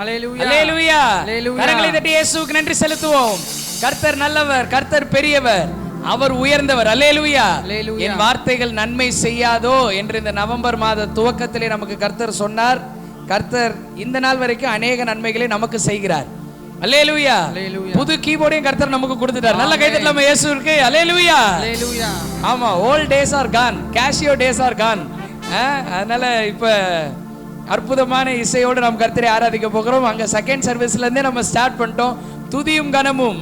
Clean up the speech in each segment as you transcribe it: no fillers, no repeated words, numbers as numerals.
அல்லேலூயா. கரங்களை தட்டி இயேசுவுக்கு நன்றி செலுத்துவோம். கர்த்தர் நல்லவர், கர்த்தர் பெரியவர், அவர் உயர்ந்தவர். அல்லேலூயா. என் வார்த்தைகள் நன்மை செய்யாதோ என்று இந்த நவம்பர் மாத துவக்கத்திலே நமக்கு கர்த்தர் சொன்னார். கர்த்தர் இந்த நாள் வரைக்கும் அநேக நன்மைகளை நமக்கு செய்கிறார். அல்லேலூயா. புது கீபோர்டையும் கர்த்தர் நமக்கு கொடுத்துட்டார். நல்ல கை தட்டலாமா இயேசுவுக்கு? அல்லேலூயா. ஆமா, old days are gone, Casio days are gone. அதனால இப்ப அற்புதமான இசையோடு நாம் கர்த்தரை ஆராதிக்க போகிறோம். அங்க செகண்ட் சர்வீஸ்ல இருந்தே நம்ம ஸ்டார்ட் பண்ணிட்டோம். துதியும் கனமும்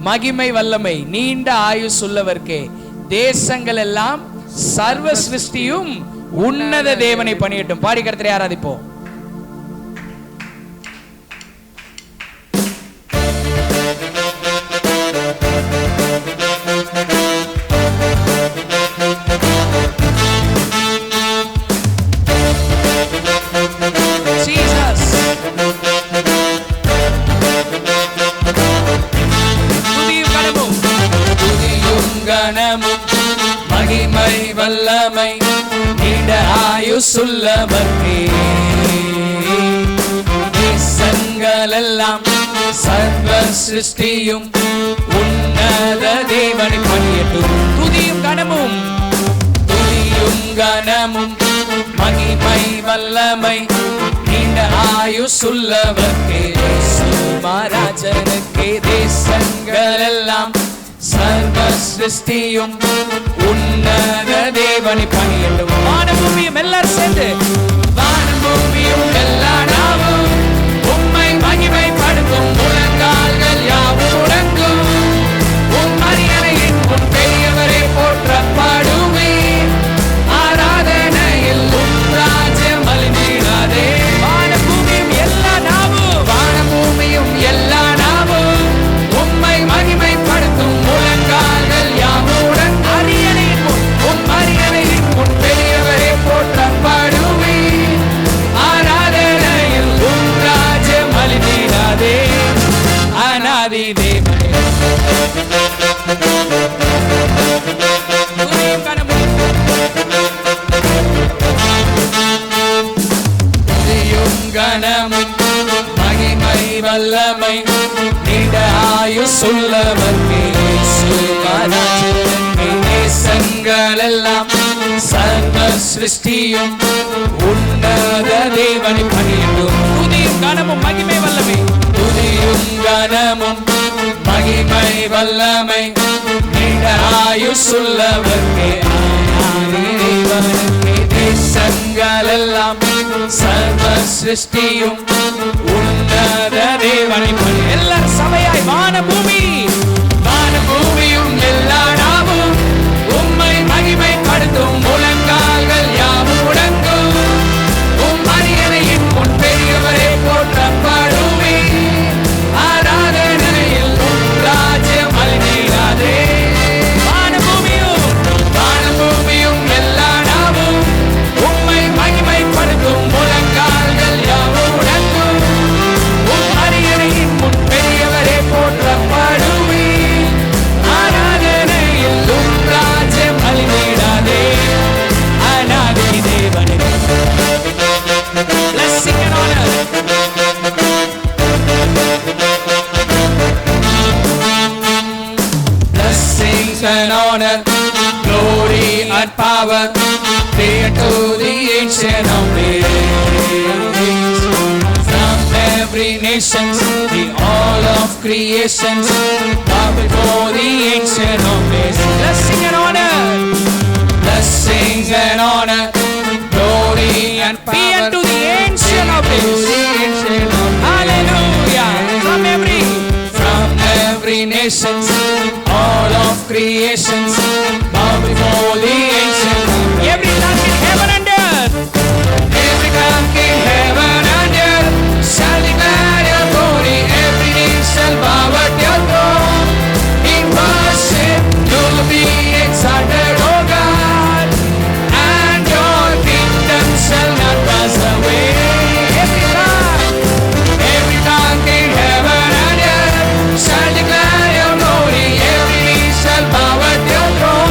மகிமை வல்லமை நீண்ட ஆயுஸ் உள்ளவர்க்கே, தேசங்கள் எல்லாம் சர்வ சிருஷ்டியும் உன்னத தேவனை பணியட்டும். பாடி கர்த்தரை ஆராதிப்போம். மகிமை வல்லமை நீண்ட ஆயுசுள்ளவர்க்கே, தேசங்கள் எல்லாம் சர்வ சிருஷ்டியும் உன்னத தேவனை பணியட்டும். துதியும் கனமும் மகிமை வல்லமை நீண்ட ஆயுசுள்ளவர்க்கே, மகாராஜனுக்கே, தேசங்கள் எல்லாம் சர்வ சிருஷ்டியும் உன்னத தேவனை பணியட்டும். வானபூமியும் எல்லாரும் சேர்ந்து, வானபூமியும் எல்லா நாவும் உம்மை மகிமைப்படுத்தும், முழங்கால்கள் யாவும் முடங்கும், உம் அரியணையின் உன் பெரியவரை போற்றப்படுமே, ஆராதனையில் உம் ராஜ்யம் அழிந்திடாதே. வானபூமியும் எல்லா நாவும், வானபூமியும் எல்லா நாவும் உம்மை மகிமைப்படுத்தும், முழங்கால்கள் யாவுடன் அரியணையின் முன் பெரியவரே போற்றப்படுமே, ஆராதனையில் உம் ராஜ்யம் அழிந்திடாதே. அநாதி தேவனே, துதியும் கனமும் மகிமை வல்லமை நீண்ட ஆயுசுள்ளவர்க்கே, தேசங்கள் எல்லாம் சர்வ சிருஷ்டியும் உன்னத தேவனை பணியட்டும். துதியும் கனமும் மகிமை வல்லமை, துதியும் கனமும் மகிமை வல்லமை நீண்ட ஆயுசுள்ளவர்க்கே, தேவனுக்கே, தேசங்கள் எல்லாம் சர்வ சிருஷ்டியும் உன்னத தேவனை பணி. எல்லாரும் சபையாய் வானபூமி, வானபூமியும் எல்லா நாவும் உம்மை மகிமைப்படுத்தும், முழங்கால்கள் யாவும் முடங்கும், உம் அரியணையின் முன் பெரியவரே போற்றப்படுமே, ஆராதனையில் உம் ராஜ்யம் அழிந்திடாதே. வானபூமியும் எல்லா நாவும் உம்மை மகிமைப்படுத்தும், முழங்கால்கள் யாவும் முடங்கும், உம் அரியணையின் முன் பெரியவரே போற்றப்படுமே, ஆராதனையில் உம் ராஜ்யம் அழிந்திடாதே. அநாதி தேவனே, blessing and honor, blessings and honor, glory and power be unto the ancient of days. From every nation, the all of creation, bow before the ancient of days. Blessing and honor, blessings and honor, glory and power be unto the ancient of days. Hallelujah. From every nation, all of creation, bow before the ancient of days. Every tongue in heaven and earth, every tongue in heaven and earth shall declare your glory. Every knee shall bow at your throne. In worship you'll be exalted, O God, and your kingdom shall not pass away. Every tongue in heaven and earth shall declare your glory. Every knee shall bow at your throne.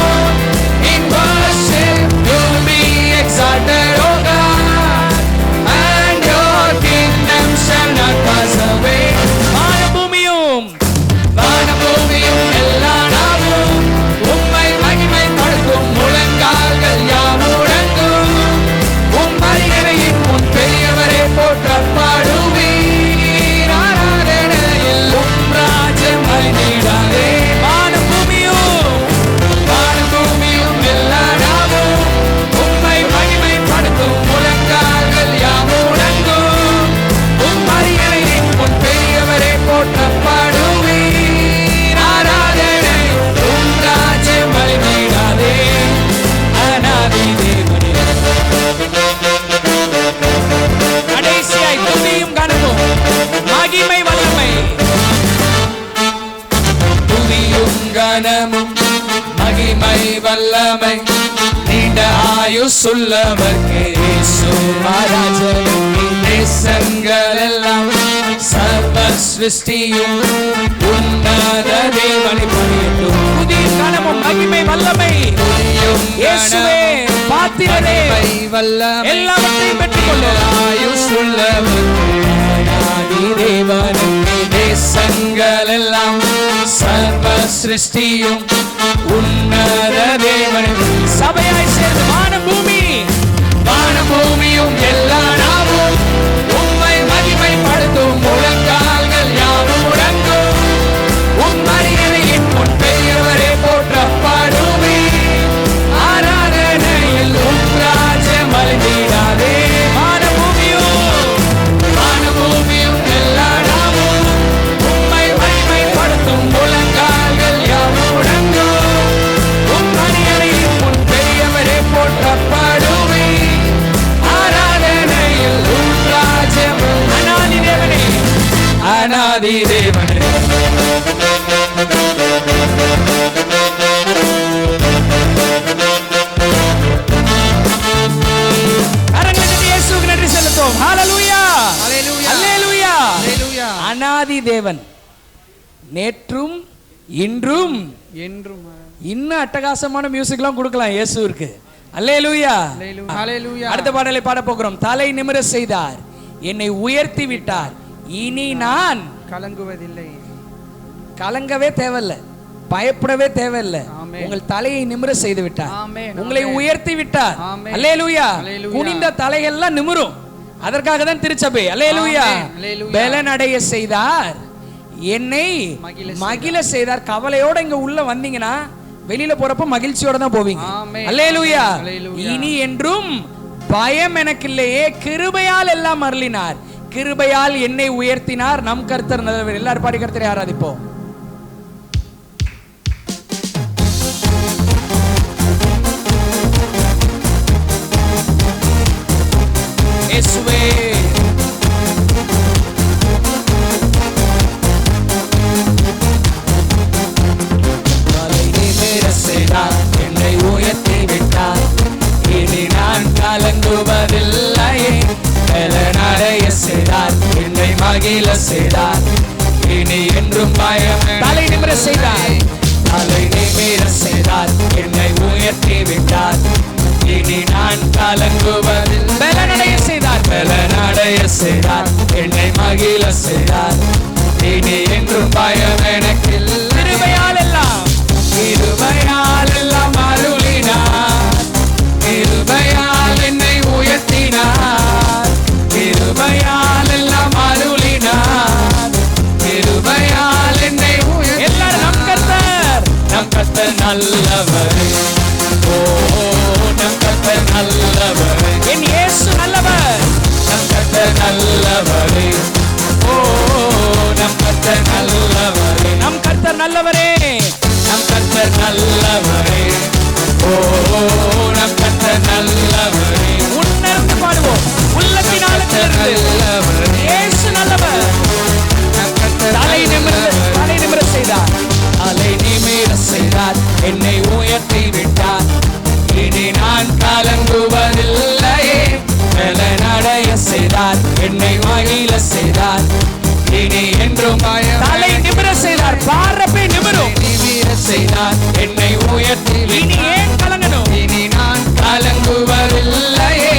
கனமும் மகிமை வல்லமை நீண்ட ஆயுசுள்ளவர்க்கே இயேசு மகாராஜனுக்கு தேசங்கள் எல்லாம் சர்வ சிருஷ்டியும் உன்னத தேவனை பணியட்டும். புதிய கனமும் மகிமை வல்லமை இயேசுவே பாத்திரரே எல்லாவற்றையும் பெற்றுக்கொள்ளும். தேவனுக்கு தேசங்கள் எல்லாம் சர்வ சிருஷ்டியும் உன்னத தேவனை சபையாய் சேர்ந்து வானபூமியும் எல்லா நாமும் உம்மை மகிமைப்படுத்தும். முழங்கால்கள் யாவும் முடங்கும். உம் மரியாதையின் முன் பெரியவரே போற்றப்படுமே. ஆராதனையில் உம் ராஜ்யம் அழிந்திடாதே. வானபூமியும் எல்லா நாமும் உம்மை மகிமைப்படுத்தும். முழங்கால்கள் யாவும் முடங்கும். உம் மரியாதையின் முன் பெரியவரே போற்றப்படுமே. ஆராதனையில் உம் ராஜ்யம் அநாதி தேவனே, அநாதி தேவனே. இயேசுவுக்கு நன்றி செலுத்துவோம். ஹல்லேலூயா, ஹல்லேலூயா, ஹல்லேலூயா. அநாதி தேவன், நேற்றும் இன்றும் என்றும். இன்னும் அட்டகாசமான மியூசிக்லாம் கொடுக்கலாம் இயேசுவிற்கு. அல்லேலூயா, அல்லேலூயா. அடுத்த பாடலை பாட போகிறோம். தலை நிமிர செய்தார், என்னை உயர்த்தி விட்டார், இனி நான் கலங்குவதில்லை. கலங்கவே தேவையில்லை, பயப்படவே தேவையில்லை. உங்கள் தலையை நிமிர செய்து விட்டார், உங்களை உயர்த்தி விட்டார். அல்லேலூயா. குனிந்த தலைகள்லாம் நிமிரும். அதற்காக தான் திருச்சபை. அல்லேலூயா. பலனடைய செய்தார், என்னை மகிழ செய்தார். கவலையோட இங்க உள்ள வந்தீங்கன்னா வெளியில போறப்ப மகிழ்ச்சியோட தான் போவீங்க. அல்லேலூயா. இனி என்றும் பயம் எனக்கு இல்லையே, கிருபையால் எல்லாம் அருளினார், கிருபையால் என்னை உயர்த்தினார். நம் கர்த்தர் நல்லவர். எல்லாரும் பாடி கர்த்தரை ஆராதிப்போம். இயேசுவே என்னை உயர்த்தி விட்டார், இனி நான் கலங்குவதில்லையே. பலனடைய செய்தார், என்னை மகிழ செய்தார், இனி என்றும் பயம். தலை நிமிர செய்தார், தலை நிமிர செய்தார், என்னை உயர்த்தி விட்டார், இனி நான் கலங்குவதில். பலனடைய செய்தார், பலனடைய செய்தார், என்னை மகிழ செய்தார், இனி என்றும் பயம் எனக்கு. கிருபையால் எல்லாம், கிருபையால் எல்லாம் அருளினார், கிருபையால் என்னை உயர்த்தினார், கிருபையால் எல்லாம் அருளினார், கிருபையால் என்னை உயர்த்தினார். எல்லாரும் நம் கர்த்தர் நல்லவர். ஓ நம் கர்த்தர் நல்லவர். என் இயேசு நல்லவர். நம் கர்த்தர் நல்லவர். ஓ நம் கர்த்தர் நல்லவர். நம் கர்த்தர் நல்லவரே, நம் கர்த்தர் நல்லவரே. ஓ நம் கர்த்தர் நல்லவரே. உன்னர்ந்து பாடுவோம், உள்ளத்தினால நல்லவர். இயேசு நல்லவர். தலை நிமிர செய்தார், தலை நிமிர செய்தார், என்னை உயர்த்தி விட்டார், இனி நான் கலங்குவதில்லையே. பலனடைய செய்தார், என்னை மகிழ செய்தார், இனி என்றும் பயம். தலை நிமிர செய்தார், பாரப்பை நிமிரும். நிமிர செய்தார், என்னை உயர்த்தி. இனி ஏன் கலங்கணும்? இனி நான் கலங்குவதில்லையே.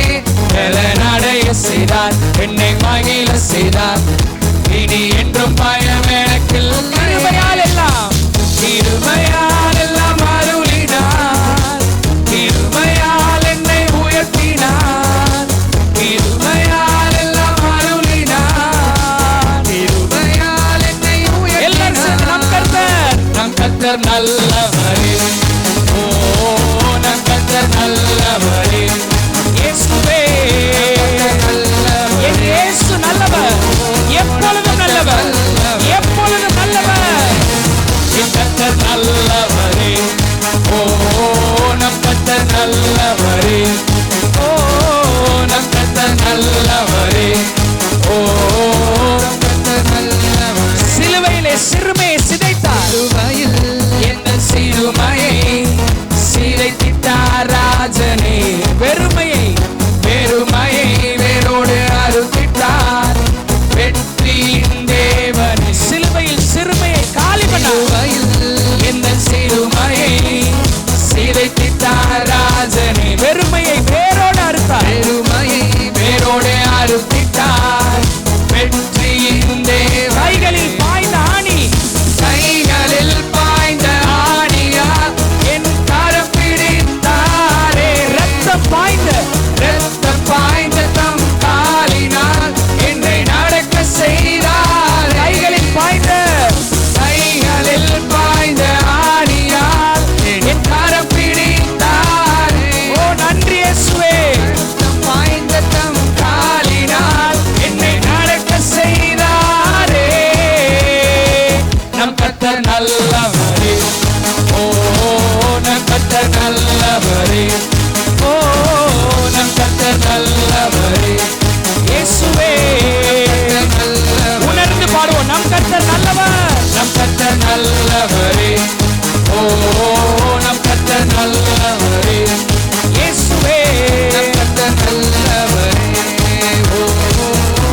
பலனடைய செய்தார், என்னை மகிழ செய்தார், இனி என்றும் பயம் எனக்கு. கிருபையால் எல்லாம், கிருபையால் எல்லாம் அருளினார், கிருபையால் என்னை உயர்த்தினார், கிருபையால் எல்லாம் அருளினார், கிருபையால் என்னை உயர்த்தினார். நம் கர்த்தர் நல்லவரே. ஓ நம் கர்த்தர் நல்லவரே. இயேசுவே என் இயேசு நல்லவர், எப்பொழுதும் நல்லவர், எப்பொழுதும் நல்லவர். என் கர்த்தர் நல்லவரே. ஓ நம் கர்த்தர் நல்லவரே. ஓ நம் கர்த்தர் நல்லவரே. ஓ நம் கர்த்தர் நல்லவரே. சிலுவையிலே சிறுமையை சிதைத்தார், என் கர்த்தர் நல்லவரே. ஓ நம் கர்த்தர் நல்லவரே. ஓ நம் கர்த்தர் நல்லவரே. இயேசுவே உணர்ந்து பாடுவோம். நம் கர்த்தர் நல்லவர். நம் கர்த்தர் நல்லவரே. ஓ நம் கர்த்தர் நல்லவரே. இயேசுவே நம் கர்த்தர் நல்லவரே. ஓ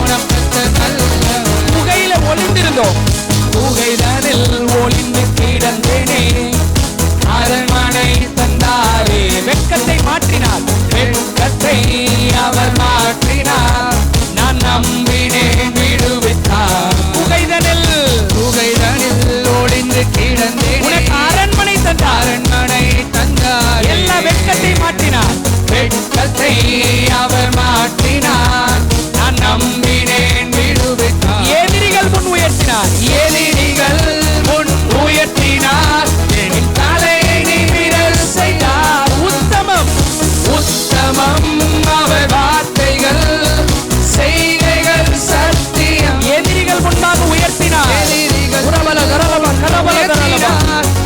நம் கர்த்தர் நல்லவரே. புகையில ஒளிந்திருந்தோம். புகைதனில் ஒளிந்து கிடந்தேனே. அரண்மனை தந்தாரே. வெட்கத்தை மாற்றினார். வெட்கத்தை அவர் மாற்றினார். நான் நம்பினேன் விடுவித்தார். புகைதனில் ஒளிந்து கிடந்தேனே. உனக்கு அரண்மனை தந்தார். அரண்மனை தந்தார். எல்லா வெட்கத்தை மாற்றினார். வெட்கத்தை அவர் மாற்றினார். நான் நம்பினேன் விடுவித்தார். எதிரிகள் முன் உயர்த்தினார். எதிரிகள் முன் உயர்த்தினார். என் தலையை நிமிரச் செய்தார். உத்தமம் உத்தமம் அவர் வார்த்தைகள் செய்கைகள் சத்தியம். எதிரிகள் முன்பாக உயர்த்தினார். எதிரிகள் உரபல கரலப கரபல கரலப.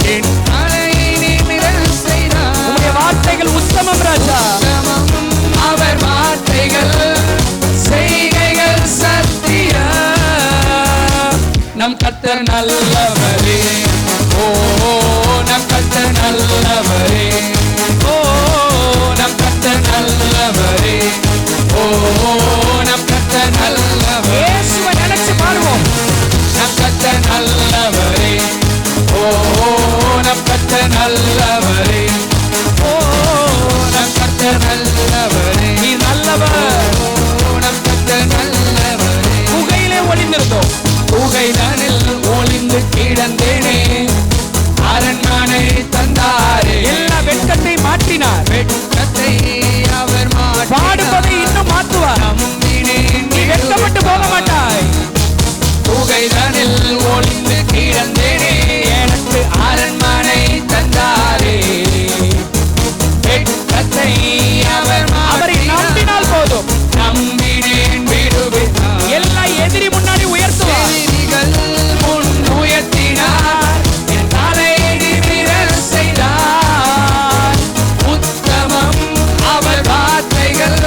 என் தலையை நிமிரச் செய்தார். உம்முடைய வார்த்தைகள் உத்தமம் ராஜா. அவர் வார்த்தைகள் செய்கைகள் சத்தியம். நம் கர்த்தர் நல்லவரே. ஓ நம் கர்த்தர் நல்லவரே. ஓ நம் கர்த்தர் நல்லவரே. ஓ நம் கர்த்தர் நல்லவரே. இயேசுவை நினைச்சு பாடுவோம். நம் கர்த்தர் நல்லவரே. ஓ நம் கர்த்தர் நல்லவரே. ஓ நம் கர்த்தர் நல்லவரே. நீ நல்லவர். நம் கர்த்தர் நல்லவரே. புகையிலே ஒளிந்திருந்தோம். புகைதனில் ஒளிந்து கிடந்தேனே. அரண்மனை தந்தாரே. எல்லா வெட்கத்தை மாற்றினார். வெட்கத்தை அவர் பாடுவதை இன்னும் மாற்றுவார். நீ வெட்கப்பட்டு போக மாட்டாய். புகைதனில் ஒளிந்து கிடந்தேனே. எனக்கு அரண்மனை தந்தாரே. வெட்கத்தை அவர் அவரை நம்பினால் போதும். நம்பினேன் விடுவித்தார். எல்லா எதிரி முன்னாடி உயர்த்துவார். எதிரிகள் முன் உயர்த்தினார். என் தலையை நிமிரச் செய்தார். உத்தமம் அவர் வார்த்தைகள்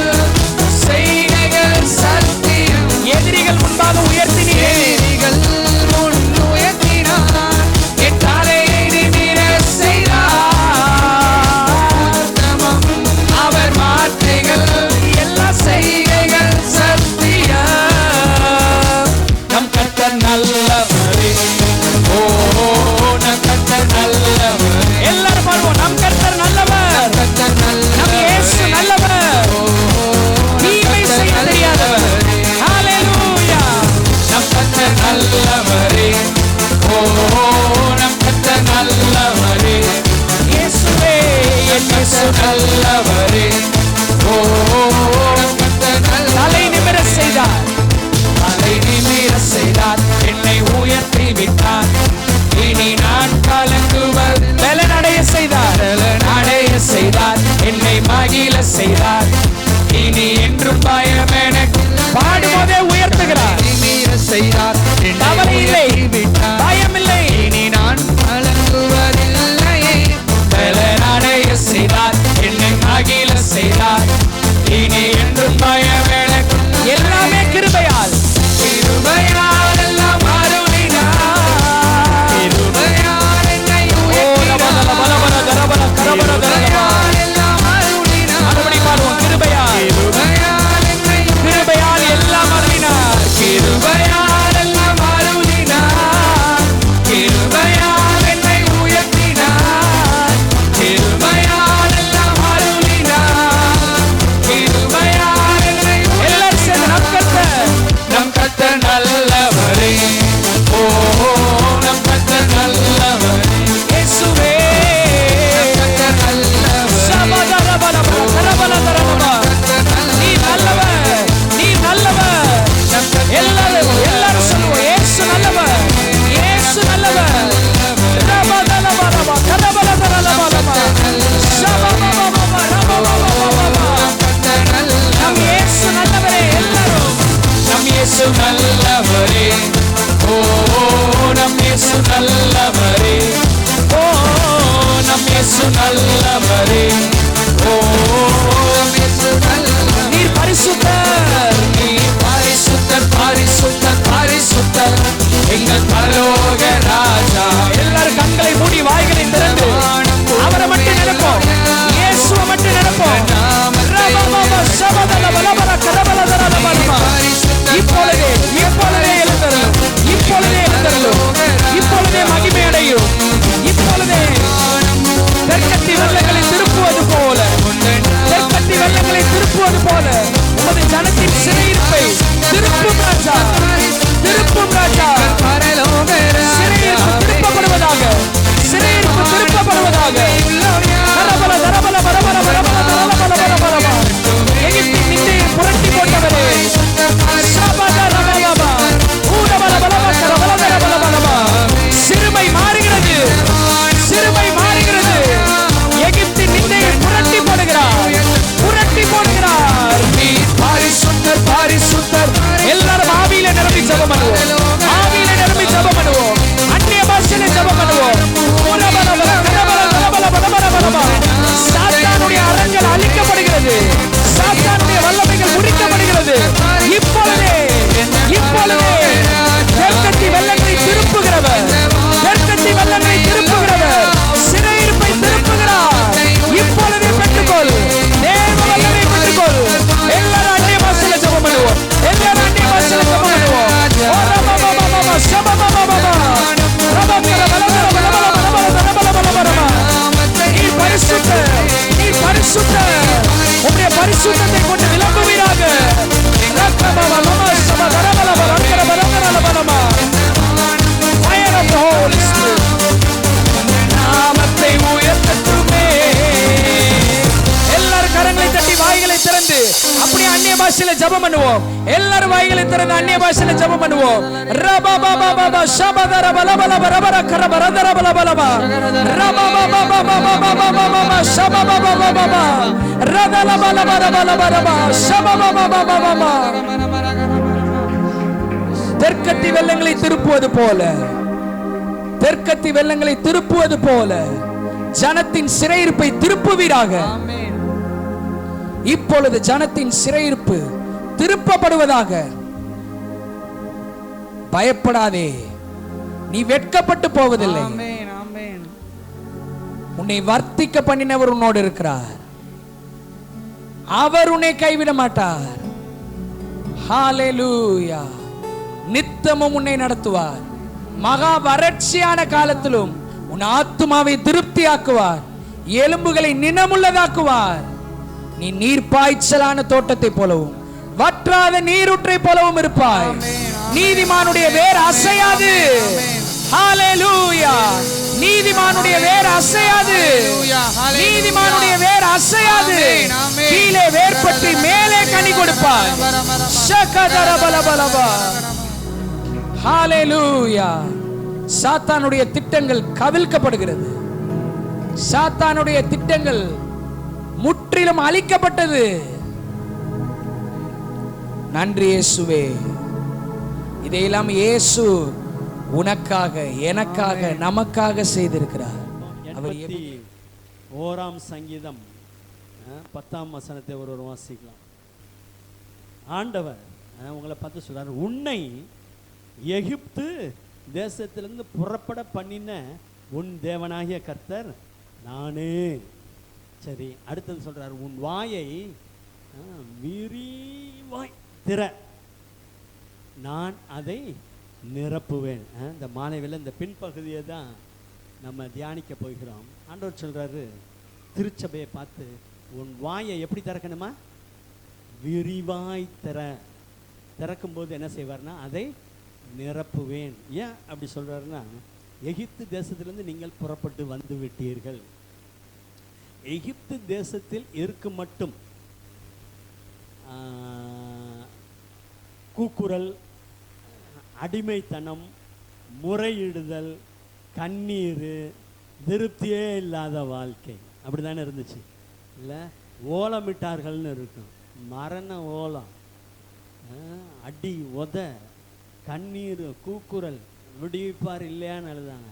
செய்கைகள் சத்தியம். எதிரிகள் முன்பாக உயர்த்தினீர். எதிரிகள் முன் உயர்த்தினார். என் தலையை நிமிரச் செய்தார். உத்தமம் அவர் வார்த்தைகள் எல்லா செய்கைகள் சத்தியம். நம் கர்த்தர் நல்லவரே. ஓ நம் கர்த்தர் நல்லவர். எல்லாரும் பாடுவோம். நம் கர்த்தர் நல்லவர். நம் இயேசு நல்லவர். தீமை செய்ய தெரியாதவர். ஹalleluya. நம் கர்த்தர் நல்லவரே. ஓ நம் கர்த்தர் நல்லவரே. இயேசுவே இயேசு நல்லவரே. ஓ நம் கர்த்தர் நல்லவரே. தலை நிமிரச் செய்தார். தலை நிமிரச் செய்தார். என்னை உயர்த்தி விட்டார். இனி நான் கலங்குவது பலனடைய செய்தார். பலனடைய செய்தார். என்னை மகிழ செய்தார். இனி என்றும் பயம் எனக்கு. பாடும்போதே உயர்த்துகிறார். செய்தார். கவலை இல்லை. பயம் இல்லை. இனி நான் கலங்குவதில்லை. பலனடைய செய்தார். என்னை மகிழ செய்தார். இனி என்றும் பயம் எனக்கு. எல்லாமே கிருபையால். கிருபையால் எல்லாம் அருளினார். கிருபையால் என்னை உயர்த்தினார். மறுபடி பாடுவோம். கிருபையால். கிருபையால் எல்லாம் அருளினார். கிருபையால் எல்லாம் அருளினார். கிருபையால் என்னை உயர்த்தினார். கிருபையால் எல்லாம் அருளினார். கிருபையால் என்னை பாஷையில ஜெபம் பண்ணுவோம். எல்லாரும் வாய்களை திறந்து அந்நிய பாஷையில ஜெபம் பண்ணுவோம். ரபா பாபா பாபா ஷபதர பல பல பரபர கரபரதர பல பலபா ரபா பாபா பாபா பாபா பாபா ஷபா பாபா பாபா ரதல பல பல பல பரபா ஷபா பாபா பாபா பாபா. தெற்கத்தி வெள்ளங்களை திருப்புவது போல, தெற்கத்தி வெள்ளங்களை திருப்புவது போல ஜனத்தின் சிறையிருப்பை திருப்புவீராக. இப்பொழுது ஜனத்தின் சிறையிருப்பு திருப்பப்படுவதாக. பயப்படாதே, நீ வெட்கப்பட்டு போவதில்லை. உன்னை வர்த்திக்க பண்ணினவர் உன்னோடு இருக்கிறார். அவர் உன்னை கைவிட மாட்டார். ஹalleluya. நித்தமும் உன்னை நடத்துவார். மகா வறட்சியான காலத்திலும் உன் ஆத்துமாவை திருப்தியாக்குவார், எலும்புகளை நினமுள்ளதாக்குவார். நீ நீர் பாய்ச்சலான தோட்டத்தை போலவும் வற்றாத நீரூற்றை போலவும் இருப்பாய். நீதிமானுடைய வேர் அசையாது. ஹalleluya. நீதிமானுடைய வேர் அசையாது. நீதிமானுடைய வேர் அசையாது. கீழே வேர் பற்றி மேலே கனி கொடுப்பாய். ஷகதர பலபலபா. ஹalleluya. சாத்தானுடைய திட்டங்கள் கவிழ்க்கப்படுகிறது. சாத்தானுடைய திட்டங்கள் முற்றிலும் அழிக்கப்பட்டது. நன்றி இயேசுவே. இதையெல்லாம் இயேசு உனக்காக, எனக்காக, நமக்காக செய்திருக்கிறார். ஓராம் சங்கீதம் 10ஆம் வசனத்தை ஒருவர் வாசிக்கலாம். ஆண்டவர் உங்களை பார்த்து சொல்றார், உன்னை எகிப்து தேசத்திலிருந்து புறப்பட பண்ணின உன் தேவனாகிய கர்த்தர் நானே. சரி, அடுத்தது சொல்றார், உன் வாயை விரிவாய் திற, நான் அதை நிரப்புவேன். இந்த மாலைவில் இந்த பின்பகுதியை தான் நம்ம தியானிக்க போகிறோம். ஆண்டவர் சொல்றாரு திருச்சபையை பார்த்து, உன் வாயை எப்படி திறக்கணுமா? விரிவாய் திறக்கும்போது என்ன செய்வார்னா அதை நிரப்புவேன். ஏன் அப்படி சொல்றாருன்னா, எகிப்து தேசத்திலிருந்து நீங்கள் புறப்பட்டு வந்து விட்டீர்கள். எகிப்து தேசத்தில் இருக்கும் மட்டும் கூக்குரல், அடிமைத்தனம், முறையிடுதல், கண்ணீர், திருப்தியே இல்லாத வாழ்க்கை அப்படி தானே இருந்துச்சு இல்லை? ஓலமிட்டார்கள்னு இருக்கும், மரண ஓலம், அடி உத, கண்ணீர், கூக்குரல், விடுவிப்பார் இல்லையான்னு எழுதாங்க.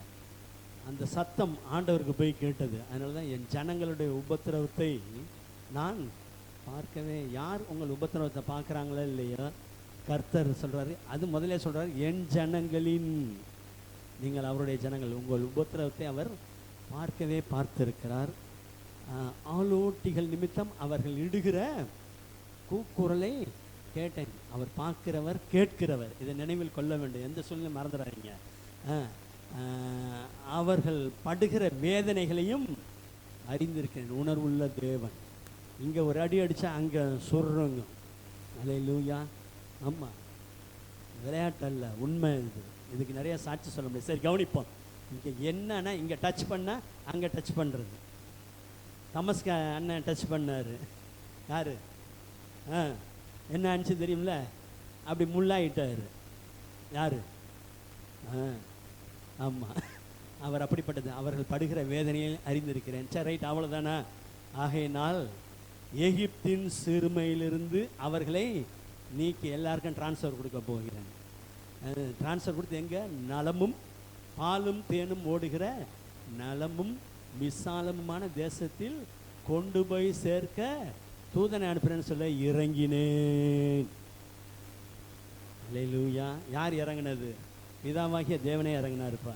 அந்த சத்தம் ஆண்டவருக்கு போய் கேட்டது. அதனால தான் என் ஜனங்களுடைய உபத்திரவத்தை நான் பார்க்கவே. யார் உங்கள் உபத்திரவத்தை பார்க்குறாங்களோ இல்லையோ, கர்த்தர் சொல்கிறாரு, அது முதலே சொல்கிறார், என் ஜனங்களின், நீங்கள் அவருடைய ஜனங்கள், உங்கள் உபத்திரவத்தை அவர் பார்க்கவே பார்த்திருக்கிறார். ஆளோட்டிகள் நிமித்தம் அவர்கள் இடுகிற கூக்குரலை கேட்டேன். அவர் பார்க்கிறவர், கேட்கிறவர். இதை நினைவில் கொள்ள வேண்டும், எந்த சூழ்நிலை மறந்துடாதீங்க. அவர்கள் படுகிற வேதனைகளையும் அறிந்திருக்கிறேன். உணர்வுள்ள தேவன். இங்கே ஒரு அடி அடித்தா அங்கே சொல்கிறோங்க. அல்லேலூயா. ஆமாம், விளையாட்டல்ல, உண்மை இது. இதுக்கு நிறைய சாட்சி சொல்ல முடியாது. சரி, கவனிப்போம். இங்கே என்னன்னா, இங்கே டச் பண்ணால் அங்கே டச் பண்ணுறது. தமஸ்க அண்ணன் டச் பண்ணார். யார்? என்ன அனுச்சு தெரியும்ல, அப்படி முள்ளாயிட்டார். யார்? ஆமாம், அவர் அப்படிப்பட்டது. அவர்கள் படுகிற வேதனையை அறிந்திருக்கிறேன். சரி, ரைட், அவ்வளோதானா? ஆகையினால் எகிப்தின் சிறுமையிலிருந்து அவர்களை நீக்கி எல்லாருக்கும் டிரான்ஸ்ஃபர் கொடுக்க போகிறேன். டிரான்ஸ்ஃபர் கொடுத்து எங்கே? நலமும் பாலும் தேனும் ஓடுகிற நலமும் விசாலமுமான தேசத்தில் கொண்டு போய் சேர்க்க தூதனை அனுப்புறேன்னு சொல்ல இறங்கினேன். அல்லேலூயா. யார் இறங்கினது? பிதாவாகிய தேவனே இறங்கினாருப்பா.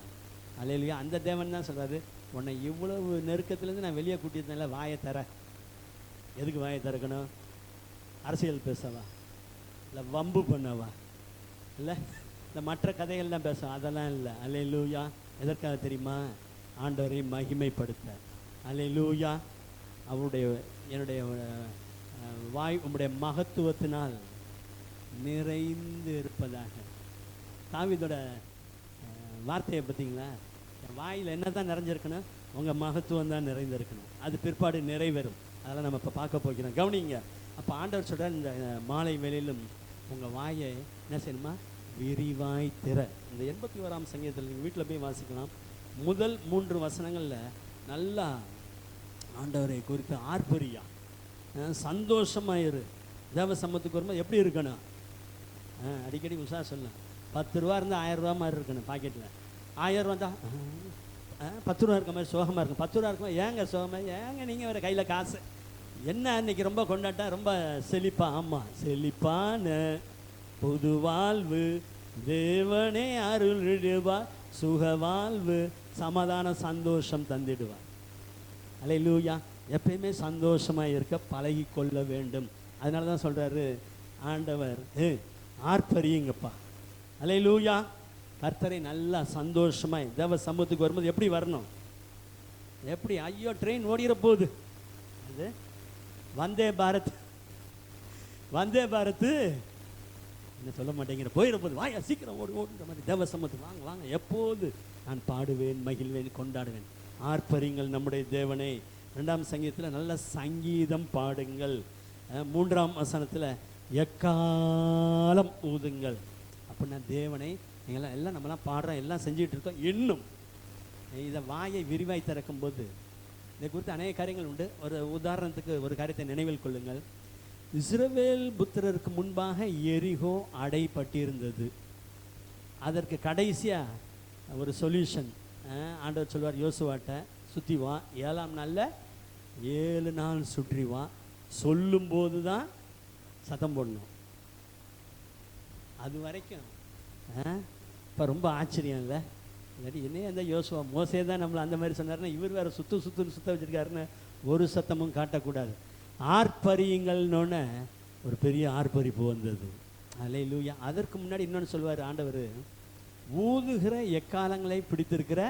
அல்லேலூயா. அந்த தேவன் தான் சொல்கிறாரு, உன்னை இவ்வளவு நெருக்கத்துலேருந்து நான் வெளியே கூட்டியிருந்தேன்ல, வாயை தர. எதுக்கு வாயை திறக்கணும்? அரசியல் பேசவா? இல்லை வம்பு பண்ணவா? இல்லை இந்த மற்ற கதைகள்லாம் பேசுவோம், அதெல்லாம் இல்லை. அல்லேலூயா. எதற்காக தெரியுமா? ஆண்டவரை மகிமைப்படுத்த. அல்லேலூயா. அவருடைய என்னுடைய வாய் உம்முடைய மகத்துவத்தினால் நிறைந்து இருப்பதாக. தாவீதோட வார்த்தையை பார்த்தீங்களா? வாயில் என்ன தான் நிறைஞ்சிருக்கணும்? உங்கள் மகத்துவம் தான் நிறைந்திருக்கணும். அது பிற்பாடு நிறைவேறும். அதெல்லாம் நம்ம இப்போ பார்க்க போகிறோம். கவனிங்க, அப்போ ஆண்டவர் சொல்கிறார், இந்த மாலை வேளையிலும் உங்கள் வாயை என்ன செய்யணுமா, விரிவாய் திற. இந்த 81ஆம் சங்கீதத்தில் நீங்கள் வீட்டில் போய் வாசிக்கலாம். முதல் 3 வசனங்களில் நல்லா ஆண்டவரை குறித்து ஆர்ப்பரியா, சந்தோஷமாயிரு. தேவ சமூகத்துக்கு வரும்போது எப்படி இருக்கணும், அடிக்கடி உஷா சொல்லலாம், 10 ரூபா இருந்தால் 1000 ரூபா மாதிரி இருக்கணும் பாக்கெட்டில். 1000 ரூபா தான் 10 ரூபா இருக்க மாதிரி சோகமாக இருக்கும். 10 ரூபா இருக்கும், ஏங்க சோகமாக, ஏங்க நீங்கள் வேறு கையில் காசு என்ன அன்னைக்கு ரொம்ப கொண்டாட்டம், ரொம்ப செழிப்பா. ஆமாம், செழிப்பான புது வாழ்வு தேவனே அருளிடுவார், சுக வாழ்வு சமாதான சந்தோஷம் தந்திடுவார். அல்லேலூயா. எப்பயுமே சந்தோஷமாக இருக்க பழகி கொள்ள வேண்டும். அதனால தான் சொல்கிறாரு ஆண்டவர், ஆர்ப்பரியுங்கப்பா. அல்லேலூயா. கர்த்தரை நல்லா சந்தோஷமாய் தேவ சமூகத்துக்கு வரும்போது எப்படி வரணும், எப்படி, ஐயோ ட்ரெயின் ஓடிற போகுது, அது வந்தே பாரத், வந்தே பாரத் என்ன சொல்ல மாட்டேங்கிற, போயிட போது, வாயா சீக்கிரம் ஓடு ஓடுன்ற மாதிரி தேவ சமூகத்துக்கு வாங்க வாங்க, எப்போது நான் பாடுவேன், மகிழ்வேன், கொண்டாடுவேன். ஆர்ப்பரிங்கள் நம்முடைய தேவனை. 2ஆம் சங்கீதத்தில் நல்ல சங்கீதம் பாடுங்கள். 3ஆம் வசனத்தில் எக்காலம் ஊதுங்கள். அப்படின்னா தேவனை நீங்களாம் எல்லாம் நம்மளாம் பாடுறோம், எல்லாம் செஞ்சுட்டு இருக்கோம். இன்னும் இதை வாயை விரிவாய் திறக்கும் போது இதை குறித்து அநேக காரியங்கள் உண்டு. ஒரு உதாரணத்துக்கு ஒரு காரியத்தை நினைவில் கொள்ளுங்கள். இஸ்ரவேல் புத்திரருக்கு முன்பாக எரிகோ அடைப்பட்டிருந்தது. அதற்கு கடைசியாக ஒரு சொல்யூஷன் ஆண்டவர் சொல்வார் யோசுவாட்ட, சுற்றி வா, 7ஆம் நாளில் 7 நாள் சுற்றி வா, சொல்லும்போது தான் சத்தம் போடணும். அது வரைக்கும் இப்போ ரொம்ப ஆச்சரியம் இல்லை, இல்லாட்டி என்னையே அந்த யோசுவா, மோசே தான் நம்மளை அந்த மாதிரி சொன்னார்னா, இவர் வேறு சுற்றுன்னு சுத்த வச்சுருக்காருன்னு ஒரு சத்தமும் காட்டக்கூடாது. ஆர்ப்பரியுங்கள்னோன்னு ஒரு பெரிய ஆர்ப்பரிப்பு வந்தது. அல்லேலூயா. அதற்கு முன்னாடி இன்னொன்று சொல்வார் ஆண்டவர், ஊதுகிற எக்காலங்களை பிடித்திருக்கிற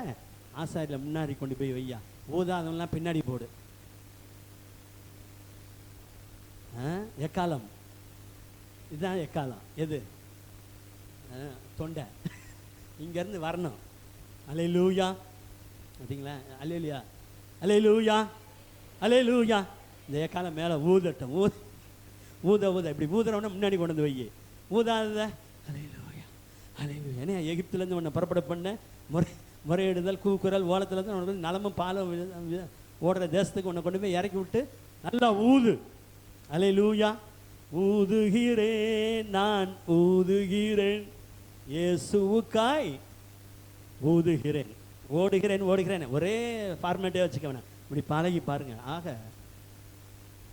ஆசாரியில் முன்னாடி கொண்டு போய் வையா, ஊதாதவங்களாம் பின்னாடி போடு. எக்காலம் இதுதான் எக்காலம். எது? தொண்டை இங்கேருந்து வரணும். அல்லேலூயா. பார்த்தீங்களா? அல்லேலூயா, அல்லேலூயா, அல்லேலூயா. இந்த எக்காலம் மேலே ஊதட்டும். ஊத இப்படி ஊதுறவன முன்னாடி கொண்டு வந்து வை. ஊதாத அல்லேலூயா, அல்லேலூயா. ஏன்னா எகிப்துலேருந்து உன்னை புறப்பட பண்ண முறையிடுதல், கூக்குரல், ஓலத்தில் தான் உனக்கு நலமும் பாலும் ஓடுற தேசத்துக்கு உன்னை கொண்டு போய் இறக்கி விட்டு நல்லா ஊது. அல்லேலூயா. ஊதுகிறேன், நான் ஊதுகிறேன், இயேசுவுக்காய் ஊதுகிறேன். ஓடுகிறேன் ஒரே ஃபார்மேட்டே வச்சுக்க வேணாம், இப்படி பழகி பாருங்க. ஆக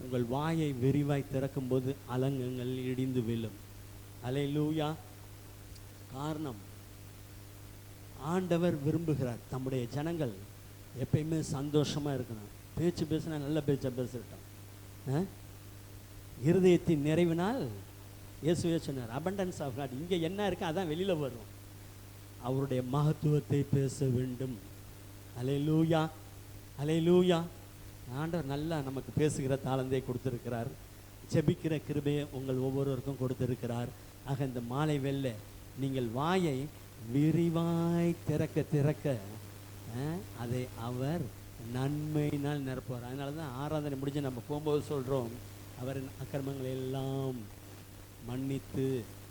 உங்கள் வாயை விரிவாய் திறக்கும் போது அலங்கங்கள் இடிந்து விழும். அல்லேலூயா. காரணம், ஆண்டவர் விரும்புகிறார் தம்முடைய ஜனங்கள் எப்பயுமே சந்தோஷமாக இருக்கணும். பேச்சு பேசினா நல்ல பேச்சை பேசிட்டோம். இருதயத்தின் நிறைவினால் இயேசுவே சொன்னார், அபண்டன்ஸ் ஆஃப் காட். இங்கே என்ன இருக்கு அதான் வெளியில் வரும். அவருடைய மகத்துவத்தை பேச வேண்டும். அல்லேலூயா, அல்லேலூயா. ஆண்டவர் நல்லா நமக்கு பேசுகிற தாளந்தை கொடுத்திருக்கிறார், ஜெபிக்கிற கிருபையை உங்கள் ஒவ்வொருவருக்கும் கொடுத்திருக்கிறார். ஆக இந்த மாலை வெள்ளை நீங்கள் வாயை விரிவாய் திறக்க அதை அவர் நன்மையினால் நிரப்புவார். அதனால தான் ஆராதனை முடிஞ்சு நம்ம போகும்போது சொல்கிறோம், அவரின் அக்கிரமங்களை எல்லாம் மன்னித்து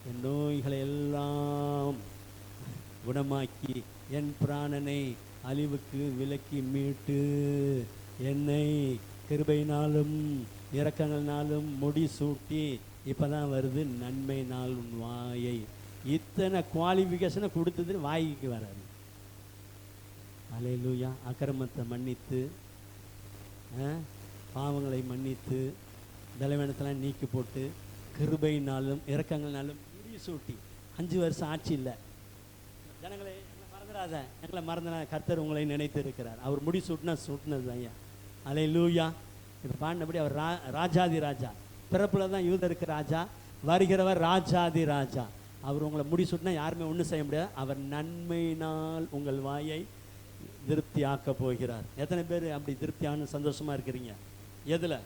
என் நோய்களை எல்லாம் குணமாக்கி என் பிராணனை அழிவுக்கு விலக்கி மீட்டு என்னை கிருபையினாலும் இரக்கங்கள்னாலும் முடி சூட்டி. இப்போ தான் வருது நன்மை நாள் உன் வாயை. இத்தனை குவாலிஃபிகேஷனை கொடுத்தது வாய்க்கு வராது. அல்லேலூயா. அக்கிரமத்தை மன்னித்து, பாவங்களை மன்னித்து, பலவீனத்தெல்லாம் நீக்கி போட்டு, கிருபையினாலும் இரக்கங்கள்னாலும் முடி சூட்டி. 5 வருஷம் ஆட்சி இல்லை, ஜனங்களை மறந்துடாத, எங்களை மறந்துனா கர்த்தர் உங்களை நினைத்து இருக்கிறார். அவர் முடி சூட்டினது ஐயா. அல்லேலூயா. இப்போ பாடினபடி அவர் ராஜாதி ராஜா. பிறப்பில் தான் யூதருக்கு ராஜா, வருகிறவர் ராஜாதி ராஜா. அவர் உங்களை முடி சூட்டினா யாருமே ஒன்றும் செய்ய முடியாது. அவர் நன்மையினால் உங்கள் வாயை திருப்தி ஆக்க போகிறார். எத்தனை பேர் அப்படி திருப்தியான சந்தோஷமா இருக்கிறீங்க? எதுல?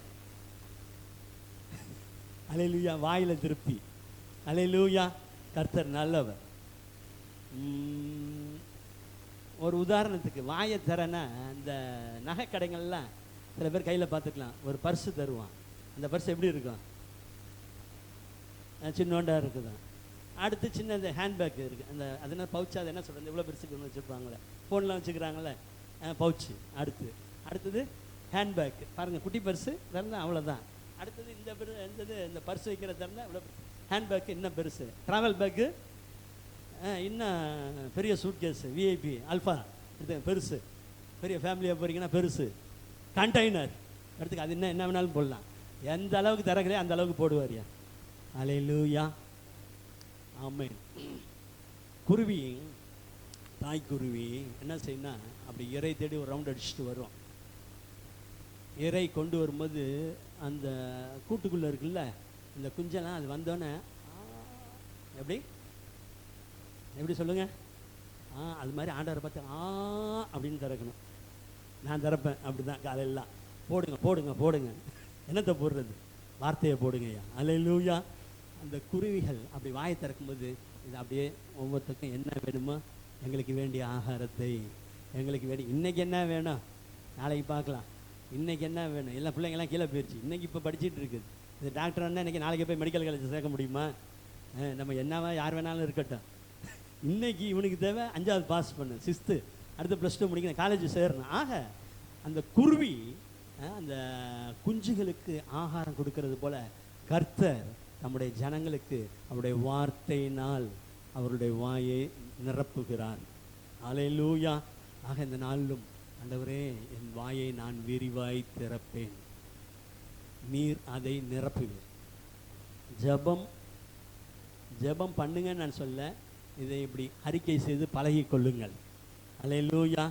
அல்லேலூயா. வாயில திருப்தி. அல்லேலூயா. கர்த்தர் நல்லவர். ஒரு உதாரணத்துக்கு வாயை தரனா, இந்த நகை கடைகள்லாம் சில பேர் கையில் பார்த்துக்கலாம், ஒரு பர்ஸு தருவான். அந்த பர்ஸ் எப்படி இருக்கும்? சின்னோண்டா இருக்குதான். அடுத்து சின்ன இந்த ஹேண்ட்பேக் இருக்குது, அந்த அது என்ன பவுச்சு, அது என்ன சொல்கிறது, இவ்வளோ பெருசுக்கு ஒன்று வச்சுருப்பாங்களே, ஃபோன்லாம் வச்சுக்கிறாங்களே பவுச்சு. அடுத்தது ஹேண்ட்பேக் பாருங்கள், குட்டி பர்ஸு திறந்தால் அவ்வளோதான். அடுத்தது இந்த பர்ஸ் வைக்கிற திறந்தால் இவ்வளோ ஹேண்ட்பேக்கு இன்னும் பெருசு. ட்ராவல் பேக்கு இன்னும் பெரிய சூட்கேஸு, விஐபி அல்ஃபா இது பெருசு, பெரிய ஃபேமிலியாக போகிறீங்கன்னா பெருசு. கண்டெய்னர் எடுத்துக்க, அது என்ன வேணாலும் போடலாம். எந்த அளவுக்கு திறக்கிறே அந்த அளவுக்கு போடுவாரியா. அல்லேலூயா, ஆமென். குருவி, தாய்க்குருவி என்ன செய்யணும்னா அப்படி இறை தேடி ஒரு ரவுண்ட் அடிச்சுட்டு வரும். இறை கொண்டு வரும்போது அந்த கூட்டுக்குள்ளே இருக்குல்ல இந்த குஞ்செல்லாம், அது வந்தோடனே எப்படி சொல்லுங்க, அது மாதிரி ஆண்டவரை பார்த்து அப்படின்னு திறக்கணும். நான் திறப்பேன் அப்படி தான் காலையெல்லாம். போடுங்க என்னத்தை போடுறது, வார்த்தையை போடுங்கய்யா. அல்லேலூயா. அந்த குருவிகள் அப்படி வாயை திறக்கும்போது இது அப்படியே ஒவ்வொருத்தருக்கும் என்ன வேணுமோ, எங்களுக்கு வேண்டிய ஆகாரத்தை, எங்களுக்கு இன்றைக்கி என்ன வேணும் நாளைக்கு பார்க்கலாம், இன்றைக்கி என்ன வேணும், எல்லா பிள்ளைங்கள்லாம் கீழே போயிடுச்சு. இன்றைக்கி இப்போ படிச்சுட்டு இருக்குது. இது டாக்டர் என்ன இன்றைக்கி நாளைக்கு போய் மெடிக்கல் காலேஜ் சேர்க்க முடியுமா? நம்ம என்னவா யார் வேணாலும் இருக்கட்டும். இன்றைக்கி இவனுக்கு தேவை 5வது பாஸ் பண்ணு, 6th, அடுத்து +2 முடிக்கணும், காலேஜ் சேரணும். ஆக அந்த குருவி அந்த குஞ்சுகளுக்கு ஆகாரம் கொடுக்கறது போல கர்த்தர் நம்முடைய ஜனங்களுக்கு அவருடைய வார்த்தையினால் அவருடைய வாயை நிரப்புகிறார். அல்லேலூயா. ஆக இந்த நாளிலும் ஆண்டவரே, என் வாயை நான் விரிவாய் திறப்பேன், நீர் அதை நிரப்புவீர். ஜெபம் பண்ணுங்கன்னு நான் சொல்ல, இதை இப்படி அறிக்கை செய்து பழகி கொள்ளுங்கள். அல்லேலூயா.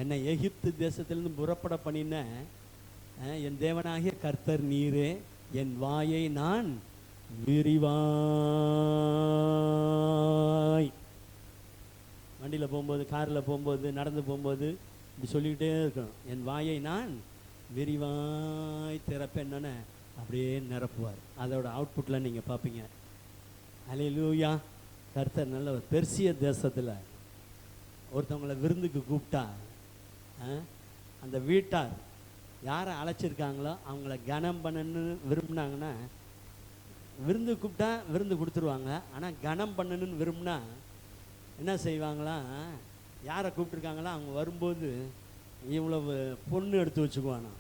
என்னை எகிப்து தேசத்திலிருந்து புறப்பட பண்ணின என் தேவனாகிய கர்த்தர் நீரே, என் வாயை நான் விரிவாய், வண்டியில் போகும்போது, காரில் போகும்போது, நடந்து போகும்போது இப்படி சொல்லிக்கிட்டே இருக்கணும், என் வாயை நான் விரிவாய் திறப்பேன்னு அப்படியே நிரப்புவார். அதோட அவுட்புட்டில் நீங்கள் பார்ப்பீங்க. அல்லேலூயா. கர்த்தர் நல்ல ஒரு பெர்சிய தேசத்தில் ஒருத்தவங்களை விருந்துக்கு கூப்பிட்டா, அந்த வீட்டார் யாரை அழைச்சிருக்காங்களோ அவங்கள கனம் பண்ணணுன்னு விரும்பினாங்கன்னா, விருந்து கூப்பிட்டா விருந்து கொடுத்துருவாங்க. ஆனால் கனம் பண்ணணுன்னு விரும்பினா என்ன செய்வாங்களாம், யாரை கூப்பிட்ருக்காங்களோ அவங்க வரும்போது இவ்வளவு பொண்ணு எடுத்து வச்சுக்குவானா,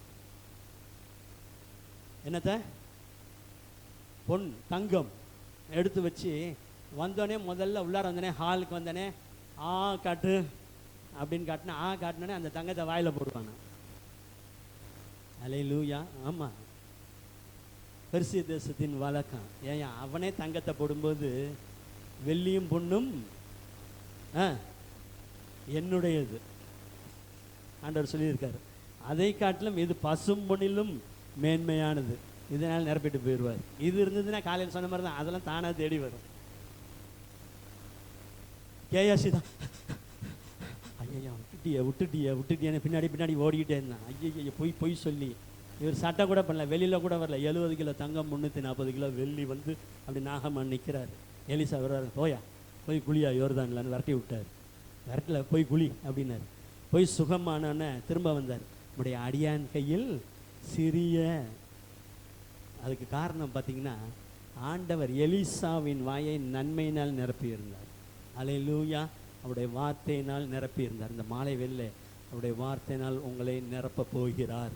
என்னத்த பொன் தங்கம் எடுத்து வச்சு வந்தோடனே முதல்ல உள்ளார வந்தோடனே ஹாலுக்கு வந்தோடனே காட்டு அப்படின்னு காட்டினா, காட்டினோடனே அந்த தங்கத்தை வாயில் போடுவானா. அல்லேலூயா. ஆமாம், பெர்சிய தேசத்தின் வழக்கம். ஏன் அவனே தங்கத்தை போடும்போது வெள்ளியும் பொண்ணும் என்னுடையது ஆண்டவர் சொல்லியிருக்காரு. அதை காட்டிலும் இது பசும் பொன்னிலும் மேன்மையானது, இதனால் நிரப்பிட்டு போயிடுவார். இது இருந்ததுன்னா காலையில் சொன்ன மாதிரி தான், அதெல்லாம் தானாக தேடி வரும். கேயாசி தான், ஐயா விட்டுட்டியே பின்னாடி ஓடிக்கிட்டே இருந்தான். ஐயா பொய் சொல்லி இவர் சட்டை கூட பண்ணல, வெளியில் கூட வரல. 70 கிலோ தங்கம், 340 கிலோ வெள்ளி வந்து அப்படி நாகமான் நிற்கிறார். எலிசா வர்றாரு, போய் குழியா யோர்தான்லான்னு விரட்டி விட்டார். விரட்டல, போய் குழி அப்படின்னாரு. போய் சுகமானோன்னு திரும்ப வந்தார். நம்முடைய அடியான் கையில் சிறிய, அதுக்கு காரணம் பார்த்தீங்கன்னா ஆண்டவர் எலிசாவின் வாயை நன்மையினால் நிரப்பியிருந்தார். அல்லேலூயா. அவருடைய வார்த்தையினால் நிரப்பியிருந்தார். இந்த மாலை வெளில அவருடைய வார்த்தையினால் உங்களை நிரப்ப போகிறார்.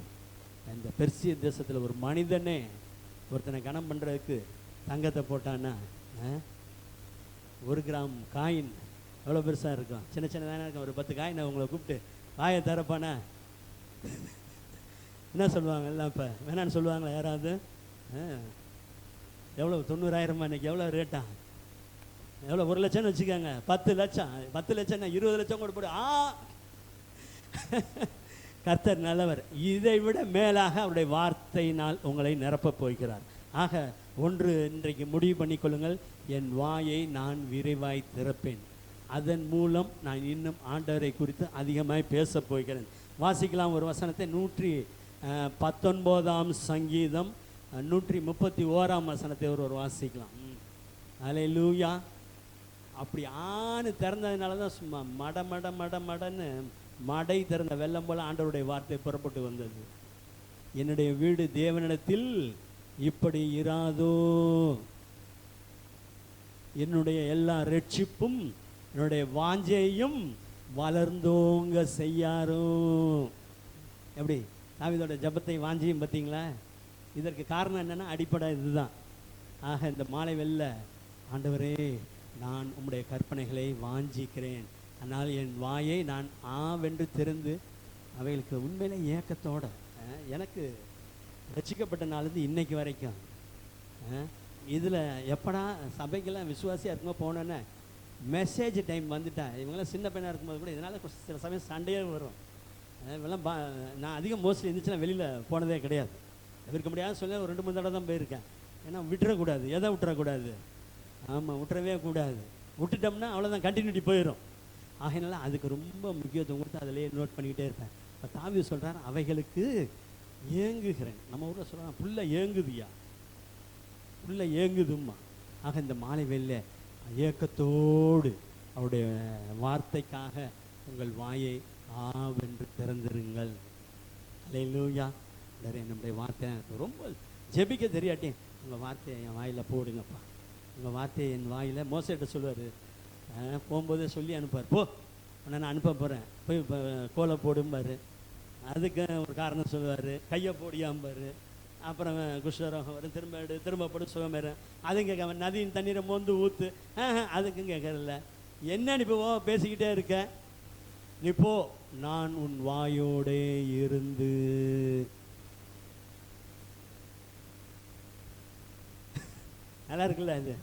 இந்த பெர்சிய தேசத்தில் ஒரு மனிதனே ஒருத்தனை கனம் பண்ணுறதுக்கு தங்கத்தை போட்டான்னா 1 கிராம் காயின் எவ்வளோ பெருசாக இருக்கும், சின்னதானே இருக்கும். ஒரு 10 காயின் உங்களை கூப்பிட்டு வாயை தரப்பானா என்ன சொல்லுவாங்க எல்லாம்? இப்போ வேணான்னு சொல்லுவாங்களா யாராவது? எவ்வளோ 90,000 இன்னைக்கு எவ்வளோ ரேட்டா? எவ்வளோ 1 லட்சம்னு வச்சுக்கோங்க. 10 லட்சம் 20 லட்சம் கூட போடு. கர்த்தர் நல்லவர். இதை விட மேலாக அவருடைய வார்த்தையினால் உங்களை நிரப்பப் போகிறார். ஆக ஒன்று இன்றைக்கு முடிவு பண்ணிக்கொள்ளுங்கள், என் வாயை நான் விரைவாய் திறப்பேன். அதன் மூலம் நான் இன்னும் ஆண்டவரை குறித்து அதிகமாய் பேசப் போகிறேன். வாசிக்கலாம் ஒரு வசனத்தை. 119ஆம் சங்கீதம் 131ஆம் வசனத்தை ஒரு வாசிக்கலாம். அல்லேலூயா. அப்படி திறந்ததுனால தான் சும்மா மடன்னு மடை திறந்த வெள்ளம் போல ஆண்டவருடைய வார்த்தை புறப்பட்டு வந்தது. என்னுடைய வீடு தேவனிடத்தில் இப்படி இராதோ, என்னுடைய எல்லா ரட்சிப்பும் என்னுடைய வாஞ்சையும் வளர்ந்தோங்க செய்யாரோ. எப்படி தாவீதோட ஜெபத்தை வாஞ்சையும் பார்த்தீங்களா? இதற்கு காரணம் என்னன்னா அடிப்படை இதுதான். ஆக இந்த மாலை வெல்ல, ஆண்டவரே நான் உம்முடைய கற்பனைகளை வாஞ்சிக்கிறேன், ஆனால் என் வாயை நான் ஆவென்று திறந்து அவைகளுக்கு உண்மையில ஏக்கத்தோட எனக்கு ரட்சிக்கப்பட்ட நாள்லேருந்து இன்னைக்கு வரைக்கும் இதில் எப்படா சபைக்கெல்லாம் விசுவாசியாக இருக்கும்போது போனோன்னே மெசேஜ் டைம் வந்துட்டேன். இவங்களாம் சின்ன பையனாக இருக்கும்போது கூட இதனால் சில சமயம் சண்டையே வரும். இவெல்லாம் நான் அதிகம் மோஸ்ட்லி இருந்துச்சுன்னா வெளியில் போனதே கிடையாது. தவிர்க்க முடியாத சொல்ல ஒரு 2-3 தடவை தான் போயிருக்கேன். ஏன்னா விட்டுறக்கூடாது, எதை விட்டுறக்கூடாது. ஆமாம், விட்டுறவே கூடாது. விட்டுட்டோம்னா அவ்வளோதான், கண்டினியூட்டி போயிடும். ஆகையினால அதுக்கு ரொம்ப முக்கியத்துவம் கொடுத்து அதிலே நோட் பண்ணிக்கிட்டே இருப்பேன். இப்போ தாவீது சொல்கிறார், அவைகளுக்கு ஏங்குகிறேன். நம்ம ஊரில் சொல்கிறான் புள்ள ஏங்குதியா, புள்ள ஏங்குதும்மா. ஆக இந்த மாலை வேளையில ஏக்கத்தோடு அவருடைய வார்த்தைக்காக உங்கள் வாயை ஆவென்று திறந்திருங்கள். அல்லேலூயா. நம்முடைய வார்த்தை ரொம்ப ஜெபிக்க தெரியாட்டி உங்கள் வார்த்தையை என் வாயில் போடுங்கப்பா, உங்கள் வார்த்தையை என் வாயில். மோசேட்ட சொல்லுவார், போகும்போதே சொல்லி அனுப்பார், போ உன்னை நான் அனுப்ப போகிறேன், போய் கோலை போடும்பார். அதுக்கு ஒரு காரணம் சொல்லுவார், கையை போடியாம்பார். அப்புறம் குஷ்டரோகம் வரும், திரும்ப எடு, திரும்ப போடு, சுகம் வரும். அதுவும் கேட்க நதியின் தண்ணீரை மோந்து ஊற்று, அதுக்கும் கேட்கறதில்ல. என்ன நீ இப்போ பேசிக்கிட்டே இருக்க, நீ போ, நான் உன் வாயோடே இருந்து. நல்லா இருக்குல்ல அது?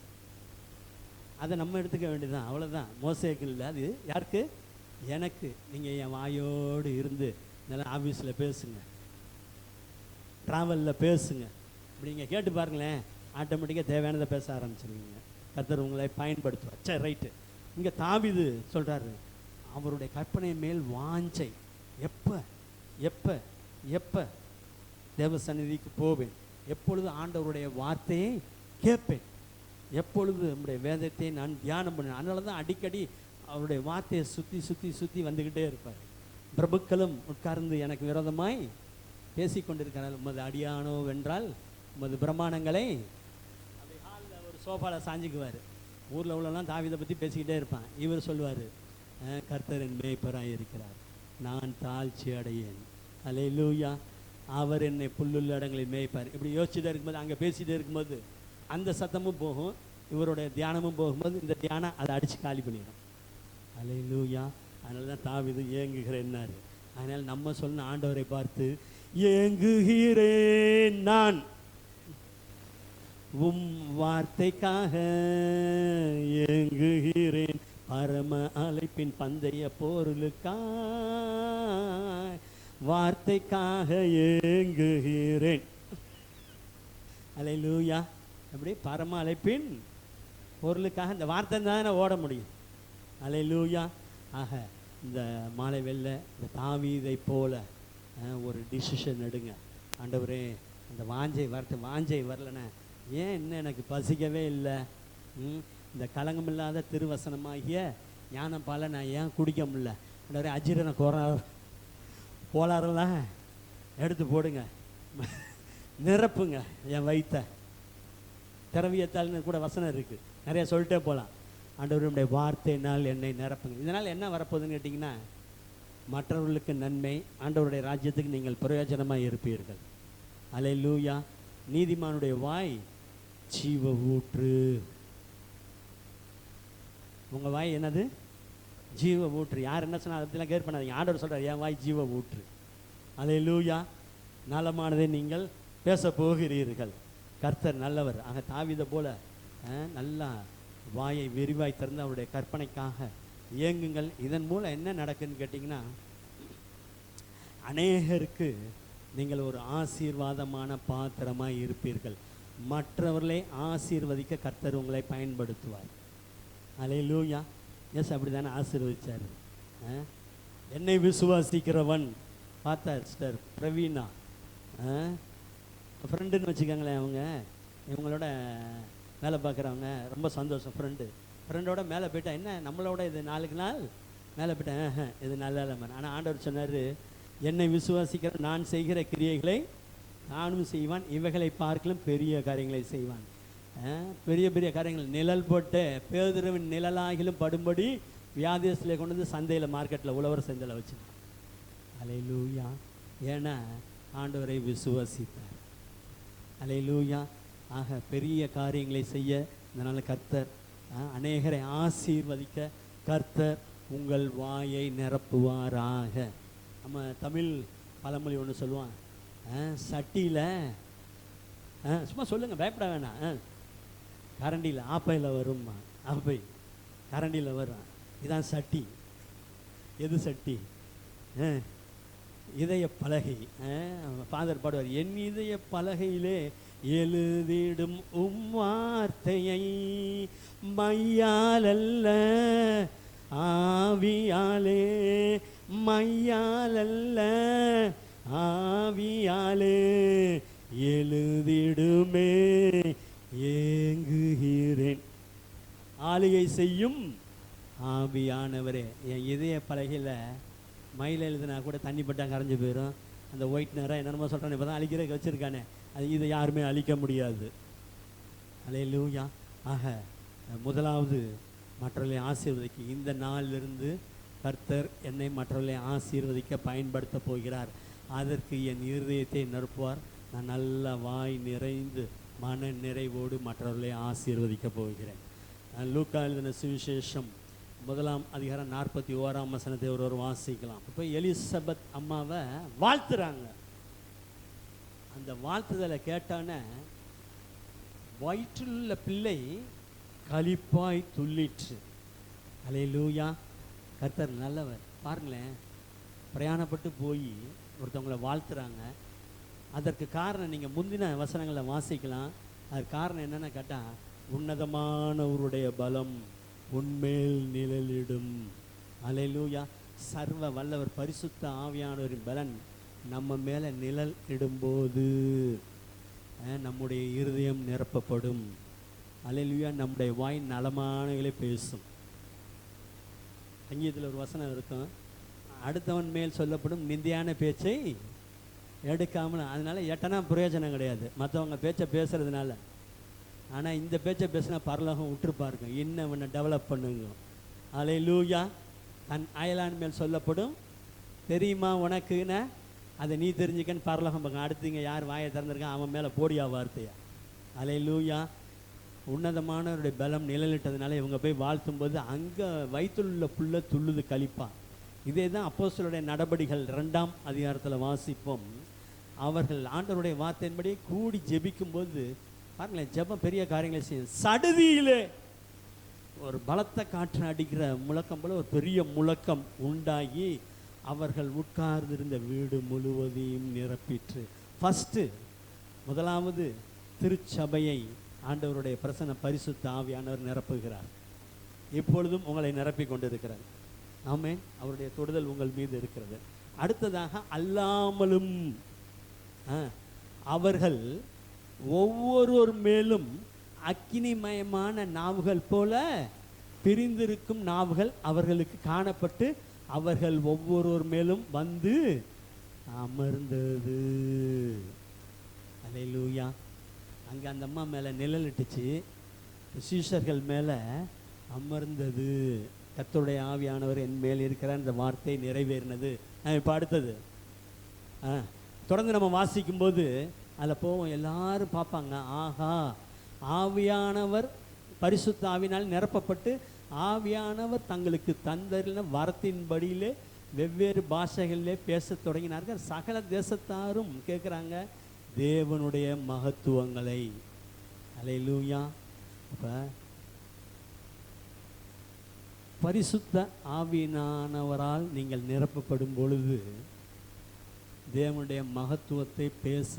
அதை நம்ம எடுத்துக்க வேண்டியதுதான், அவ்வளோதான். மோசேக்கு இல்லை, அது யாருக்கு? எனக்கு. நீங்கள் என் வாயோடு இருந்து நல்லா ஆஃபீஸில் பேசுங்க, ட்ராவலில் பேசுங்க. இப்படி நீங்கள் கேட்டு பாருங்களேன், ஆட்டோமேட்டிக்காக தேவையானதை பேச ஆரம்பிச்சிருவீங்க. கர்த்தர் உங்களை பயன்படுத்துவார். சரி, ரைட்டு. இங்கே தாவீது சொல்கிறாரு, அவருடைய கற்பனை மேல் வாஞ்சை. எப்போ எப்போ எப்போ தேவ சந்நிதிக்கு போவேன், எப்பொழுது ஆண்டவருடைய வார்த்தையை கேட்பேன், எப்பொழுது நம்முடைய வேதத்தை நான் தியானம் பண்ணுவேன். அதனால தான் அடிக்கடி அவருடைய வார்த்தையை சுற்றி சுற்றி சுற்றி வந்துக்கிட்டே இருப்பார். பிரபுக்களும் உட்கார்ந்து எனக்கு விரோதமாய் பேசிக்கொண்டிருக்கிறார், உமது அடியானோ வென்றால் உமது பிரமாணங்களை. அப்படி ஹாலில் ஒரு சோஃபாவில் சாஞ்சிக்குவார். ஊரில் உள்ளலாம் தாவீதை பற்றி பேசிக்கிட்டே இருப்பான். இவர் சொல்லுவார், கர்த்தர் என் மேய்ப்பராக இருக்கிறார், நான் தாழ்ச்சி அடையேன். அல்லேலூயா. அவர் என்னை புல்லுள்ள இடங்களில் மேய்ப்பார். இப்படி யோசிச்சுட்டே இருக்கும்போது, அங்கே பேசிகிட்டே இருக்கும்போது அந்த சத்தமும் போகும், இவருடைய தியானமும் போகும்போது இந்த தியானம் அதை அடித்து காலி பண்ணிடும். அல்லேலூயா. அதனால தான் தாவீது ஏங்குகிறேன்னாரு. அதனால் நம்ம சொன்ன ஆண்டவரை பார்த்து, ஏங்குகிறேன் நான் உம் வார்த்தைக்காக, ஏங்குகிறேன் பரம அழைப்பின் பந்தய பொருளுக்காய், வார்த்தைக்காக ஏங்குகிறேன். அல்லேலூயா. அப்படி பரம அழைப்பின் பொருளுக்காக இந்த வார்த்தை தான் ஓட முடியும். அல்லேலூயா. ஆக இந்த மாலை வெல்ல இந்த தாவீதை போல ஒரு டிசிஷன் எடுங்க. ஆண்டவரே, அந்த வாஞ்சை வாஞ்சை வரலண்ணே, ஏன் இன்னும் எனக்கு பசிக்கவே இல்லை, இந்த களங்கமில்லாத திருவசனமாகிய ஞானம் பால நான் ஏன் குடிக்க முடியல, ஆண்டவரே அஜீரண கோளாறுலாம் எடுத்து போடுங்க, நிரப்புங்க என் வயிற்ற. திரவியத்தால்னு கூட வசனம் இருக்குது, நிறைய சொல்லிட்டே போகலாம். ஆண்டவருடைய வார்த்தையினால் என்னை நிரப்புங்க. இதனால் என்ன வரப்போகுதுன்னு கேட்டிங்கன்னா, மற்றவர்களுக்கு நன்மை, ஆண்டவருடைய ராஜ்யத்துக்கு நீங்கள் பிரயோஜனமாக இருப்பீர்கள். அல்லேலூயா. நீதிமானுடைய வாய் ஜீவ ஊற்று. உங்கள் வாய் என்னது? ஜீவ ஊற்று. யார் என்ன சொன்னால் அதெல்லாம் கேர் பண்ணாதீங்க. ஆண்டவர் சொல்கிறார், என் வாய் ஜீவ ஊற்று. அல்லேலூயா. நலமானதை நீங்கள் பேச போகிறீர்கள். கர்த்தர் நல்லவர். ஆக தாவீதை போல நல்லா வாயை விரிவாய் திறந்து அவருடைய கற்பனைக்காக இயங்குங்கள். இதன் மூலம் என்ன நடக்குதுன்னு கேட்டிங்கன்னா, அநேகருக்கு நீங்கள் ஒரு ஆசீர்வாதமான பாத்திரமாக இருப்பீர்கள். மற்றவர்களை ஆசீர்வதிக்க கர்த்தர் உங்களை பயன்படுத்துவார். அல்லேலூயா. எஸ், அப்படி தானே ஆசீர்வதிச்சார். என்னை விசுவாசிக்கிறவன் பார்த்தார் சிஸ்டர் பிரவீனா, ஃப்ரெண்டுன்னு வச்சுக்கோங்களேன். இவங்களோட வேலை பார்க்குறவங்க ரொம்ப சந்தோஷம். ஃப்ரெண்டோட மேலே போயிட்டா என்ன, நம்மளோட இது 4 நாள் மேலே போயிட்டேன், இது நல்ல இல்லை. ஆனால் ஆண்டவர் சொன்னார், என்னை விசுவாசிக்கிற நான் செய்கிற கிரியைகளை நானும் செய்வான், இவைகளை பார்க்கலும் பெரிய காரியங்களை செய்வான். பெரிய பெரிய காரியங்கள் நிழல் போட்டு பேதுருவின் நிழலாகிலும் படும்படி வியாதியஸ்திலே கொண்டு வந்து சந்தையில் மார்க்கெட்டில் உழவர் சந்தையில் வச்சுட்டான். அல்லேலூயா. ஏன்னா ஆண்டவரை விசுவாசித்தார். அல்லேலூயா. ஆக பெரிய காரியங்களை செய்ய இதனால் கர்த்தர் அநேகரை ஆசீர்வதிக்க கர்த்தர் உங்கள் வாயை நிரப்புவாராக. நம்ம தமிழ் பழமொழி ஒன்று சொல்லுவான், சட்டியில் சும்மா சொல்லுங்கள், பயப்பட வேணாம், கரண்டியில் ஆப்பையில் வரும்மா. ஆப்பை கரண்டியில் வரும். இதான் சட்டி. எது சட்டி? இதய பலகை. ஃபாதர் பாடுவார், என் இதய பலகையிலே எழுதிடும் வார்த்தையை மையாலல்ல ஆவியாலே, மையாலல்ல ஆவியாலே எழுதிடுமே ஏங்குகிறேன். ஆளுகை செய்யும் ஆவியானவரே. என் இதய பலகையில் மயில் எழுதுனா கூட தண்ணி பட்டா கரைஞ்சி போயிடும். அந்த ஒயிட்னரை என்னென்னமோ சொல்கிறானே, இப்போ தான் அழிக்கிறதுக்கு வச்சுருக்கானே, அது இதை யாருமே அழிக்க முடியாது. அல்லேலூயா. ஆக முதலாவது மற்றவர்களை ஆசீர்வதிக்க இந்த நாளிலிருந்து கர்த்தர் என்னை மற்றவர்களை ஆசீர்வதிக்க பயன்படுத்த போகிறார். அதற்கு என் இருதயத்தை நிரப்புவார். நான் நல்ல வாய் நிறைந்து மன நிறைவோடு மற்றவர்களை ஆசீர்வதிக்க போகிறேன். லூக்கா எழுதின சுவிசேஷம் 1ஆம் அதிகாரம் 41ஆம் வசனத்தை ஒருவர் வாசிக்கலாம். இப்போ எலிசபெத் அம்மாவை வாழ்த்துறாங்க. அந்த வாழ்த்துதலை கேட்டான வயிற்றுள்ள பிள்ளை களிப்பாய் துள்ளிற்று. அல்லேலூயா. கர்த்தர் நல்லவர். பாருங்களேன், பிரயாணப்பட்டு போய் ஒருத்தவங்களை வாழ்த்துறாங்க. அதற்கு காரணம் நீங்கள் முந்தின வசனங்களை வாசிக்கலாம். அதுக்கு காரணம் என்னென்னு கேட்டால், உன்னதமானவருடைய பலம் உன்மேல் நிழலிடும். அல்லேலூயா. சர்வ வல்லவர் பரிசுத்த ஆவியானவரின் பலன் நம்ம மேலே நிழல் இடும்போது நம்முடைய இருதயம் நிரப்பப்படும். அல்லேலூயா. நம்முடைய வாய் நலமானவர்களை பேசும். சங்கீதத்தில் ஒரு வசனம் இருக்கும், அடுத்தவன் மேல் சொல்லப்படும் நிந்தியான பேச்சை எடுக்காமல். அதனால் எட்டனா பிரயோஜனம் கிடையாது மற்றவங்க பேச்சை பேசுறதுனால. ஆனால் இந்த பேச்சை பேசினா பரலோகம் விட்டுருப்பாருங்க, இன்னும் இவனை டெவலப் பண்ணுங்க. அல்லேலூயா. தன் அயலான் மேல் சொல்லப்படும் தெரியுமா உனக்குன்னு, அதை நீ தெரிஞ்சுக்கன்னு பரலோகம் பார்க்க. அடுத்தீங்க யார் வாயை திறந்துருக்கான் அவன் மேலே போடியா வார்த்தையா. அல்லேலூயா. உன்னதமானவருடைய பலம் நிழலிட்டதுனால இவங்க போய் வாழ்த்தும் போது அங்கே வயிற்றுள்ள புள்ள துள்ளுது களிப்பான். இதே தான் அப்போஸ்தலருடைய நடபடிகள் 2ஆம் அதிகாரத்தில் வாசிப்போம். அவர்கள் ஆண்டவருடைய வார்த்தையின்படி கூடி ஜெபிக்கும்போது பாருங்களேன், ஜெபம் பெரிய காரியங்களை செய்யும். சடுதியிலே ஒரு பலத்த காற்று அடிக்கிற முழக்கம் போல ஒரு பெரிய முழக்கம் உண்டாகி அவர்கள் உட்கார்ந்திருந்த வீடு முழுவதையும் நிரப்பிற்று. முதலாவது திருச்சபையை ஆண்டவருடைய பிரசன்ன பரிசுத்த ஆவியானவர் நிரப்புகிறார். இப்பொழுதும் உங்களை நிரப்பி கொண்டிருக்கிறார். ஆமென். அவருடைய தொடுதல் உங்கள் மீது இருக்கிறது. அடுத்ததாக அல்லாமலும் அவர்கள் ஒவ்வொருவர் மேலும் அக்கினிமயமான நாவுகள் போல பிரிந்திருக்கும் நாவுகள் அவர்களுக்கு காணப்பட்டு அவர்கள் ஒவ்வொருவர் மேலும் வந்து அமர்ந்தது. அல்லேலூயா. அங்கே அந்த அம்மா மேலே நிழலிட்டுச்சு, சீஷர்கள் மேலே அமர்ந்தது. கர்த்தருடைய ஆவியானவர் என் மேல் இருக்கிறார், இந்த வார்த்தை நிறைவேறினது. இப்போ அடுத்தது தொடர்ந்து நம்ம வாசிக்கும்போது அதில் போவோம். எல்லாரும் பார்ப்பாங்க, ஆஹா ஆவியானவர் பரிசுத்த ஆவியினால் நிரப்பப்பட்டு ஆவியானவர் தங்களுக்கு தந்தரின வரத்தின்படியிலே வெவ்வேறு பாஷைகளிலே பேச தொடங்கினார்கள். சகல தேசத்தாரும் கேட்குறாங்க தேவனுடைய மகத்துவங்களை. அல்லேலூயா. அப்போ பரிசுத்த ஆவியானவரால் நீங்கள் நிரப்பப்படும் பொழுது தேவனுடைய மகத்துவத்தை பேச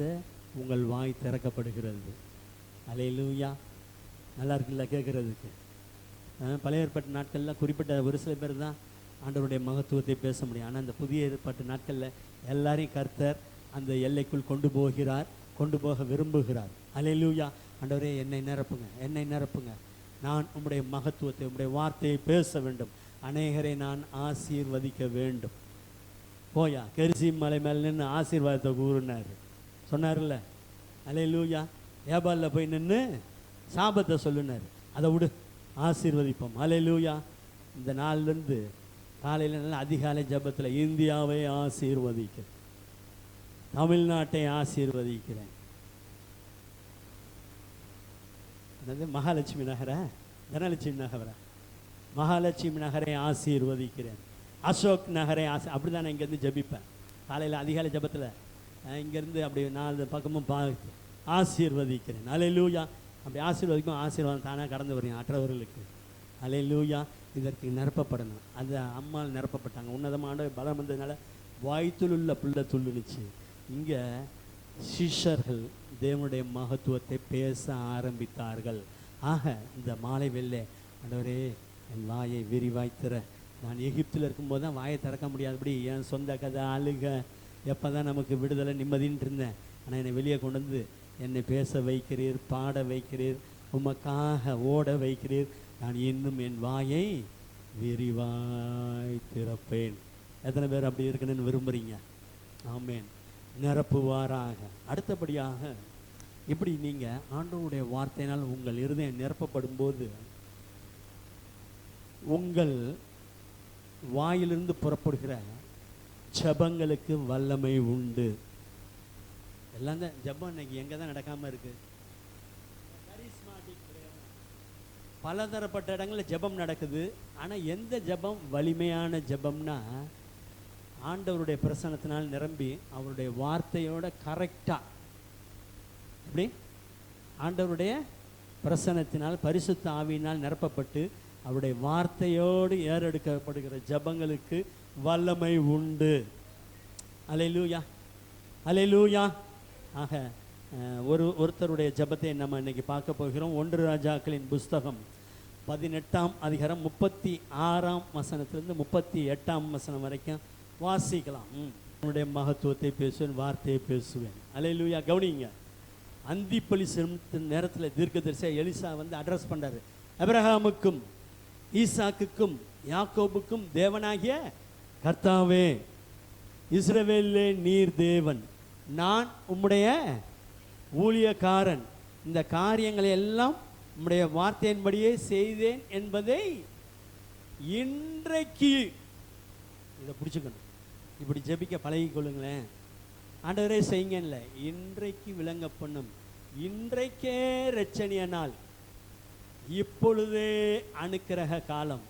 உங்கள் வாய் திறக்கப்படுகிறது. அல்லேலூயா. நல்லா இருக்குல்ல கேட்குறதுக்கு. பழைய ஏற்பாட்டு நாட்களில் குறிப்பிட்ட ஒரு சில பேர் தான் ஆண்டவருடைய மகத்துவத்தை பேச முடியும். ஆனால் அந்த புதிய ஏற்பாட்டு நாட்களில் எல்லாரையும் கர்த்தர் அந்த எல்லைக்குள் கொண்டு போகிறார், கொண்டு போக விரும்புகிறார். அல்லேலூயா. ஆண்டவரே என்னை நிரப்புங்க, என்னை நிரப்புங்க. நான் உம்முடைய மகத்துவத்தை உம்முடைய வார்த்தையை பேச வேண்டும். அநேகரை நான் ஆசீர்வதிக்க வேண்டும். போயா கெரிசி மலை மேலே நின்று ஆசீர்வாதத்தை கூறினார் சொன்னார்ல. அல்லேலூயா. ஏபாலில் போய் நின்று சாபத்தை சொல்லுனார், அதை விடு, ஆசீர்வதிப்போம். அல்லேலூயா. இந்த நாள்லேருந்து காலையில் நல்ல அதிகாலை ஜெபத்தில் இந்தியாவை ஆசீர்வதிக்கிறேன், தமிழ்நாட்டை ஆசீர்வதிக்கிறேன். என்னது மகாலட்சுமி நகரா, தனலட்சுமி நகரா, மகாலட்சுமி நகரை ஆசீர்வதிக்கிறேன், அசோக் நகரை அப்படி தான் நான் இங்கேருந்து ஜெபிப்பேன் காலையில் அதிகாலை ஜெபத்தில். இங்கேருந்து அப்படி 4 பக்கமும் பார்த்து ஆசீர்வதிக்கிறேன். அல்லேலூயா. அப்படி ஆசீர்வதிக்கும், ஆசீர்வாதம் தானாக கடந்து வரீங்க மற்றவர்களுக்கு. அல்லேலூயா. இதற்கு நிரப்பப்படணும். அந்த அம்மாள் நிரப்பப்பட்டாங்க. உன்னதமான பலம் வந்ததுனால வாய்த்துள்ள புள்ள துள்ளுனுச்சு. இங்கே சிஷ்யர்கள் தேவனுடைய மகத்துவத்தை பேச ஆரம்பித்தார்கள். ஆக இந்த மாலை வெள்ளை, ஆண்டவரே என் வாயை விரிவாய்த்திற, நான் எகிப்தில் இருக்கும்போது தான் வாயை திறக்க முடியாதபடி என் சொந்த கதை அழுக, எப்போ தான் நமக்கு விடுதலை நிம்மதின்னு இருந்தேன். ஆனால் என்னை வெளியே கொண்டு வந்து என்னை பேச வைக்கிறீர், பாட வைக்கிறீர், உமக்காக ஓட வைக்கிறீர். நான் இன்னும் என் வாயை விரிவாய் திறப்பேன். எத்தனை பேர் அப்படி இருக்கணும்னு விரும்புகிறீங்க? ஆமேன். நிரப்புவாராக. அடுத்தபடியாக இப்படி நீங்கள் ஆண்டவருடைய வார்த்தையினால் உங்கள் இருதயம் நிரப்பப்படும் போது உங்கள் வாயிலிருந்து புறப்படுகிற ஜபங்களுக்கு வல்லமை உண்டு. எல்லாம் தான் ஜபம் இன்னைக்கு எங்கே தான் நடக்காமல் இருக்குது. பலதரப்பட்ட இடங்களில் ஜபம் நடக்குது. ஆனால் எந்த ஜபம் வலிமையான ஜபம்னா, ஆண்டவருடைய பிரசன்னத்தினால் நிரம்பி அவருடைய வார்த்தையோட கரெக்டாக எப்படி ஆண்டவருடைய பிரசன்னத்தினால் பரிசுத்த ஆவியினால் நிரப்பப்பட்டு அவருடைய வார்த்தையோடு ஏறெடுக்கப்படுகிற ஜபங்களுக்கு வல்லமை உண்டு. அல்லேலூயா, அல்லேலூயா. ஆக ஒருத்தருடைய ஜபத்தை நம்ம இன்னைக்கு பார்க்க போகிறோம். 1 ராஜாக்களின் புஸ்தகம் 18ஆம் அதிகாரம் 36ஆம் வசனத்திலிருந்து 38ஆம் வசனம் வரைக்கும் வாசிக்கலாம். உன்னுடைய மகத்துவத்தை பேசுவேன், வார்த்தையை பேசுவேன். அல்லேலூயா. கவனிங்க. அந்திப்பலி செலுத்தும் நேரத்தில் தீர்க்கதரிசி எலிசா வந்து அட்ரஸ் பண்ணுறாரு. அபிரகாமுக்கும் ஈசாக்குக்கும் யாக்கோபுக்கும் தேவனாகிய கர்த்தாவே, இஸ்ரவேலிலே நீர் தேவன், நான் உம்முடைய ஊழியக்காரன், இந்த காரியங்களை எல்லாம் உம்முடைய வார்த்தையின்படியே செய்தேன் என்பதை இன்றைக்கு, இதை பிடிச்சுக்கணும், இப்படி ஜெபிக்க பழகிக் கொள்ளுங்களேன். ஆண்டவரே செய்யுங்க இல்லை, இன்றைக்கு விளங்க பண்ணும். இன்றைக்கே ரட்சணிய நாள், இப்பொழுதே அனுக்கிரக காலம்.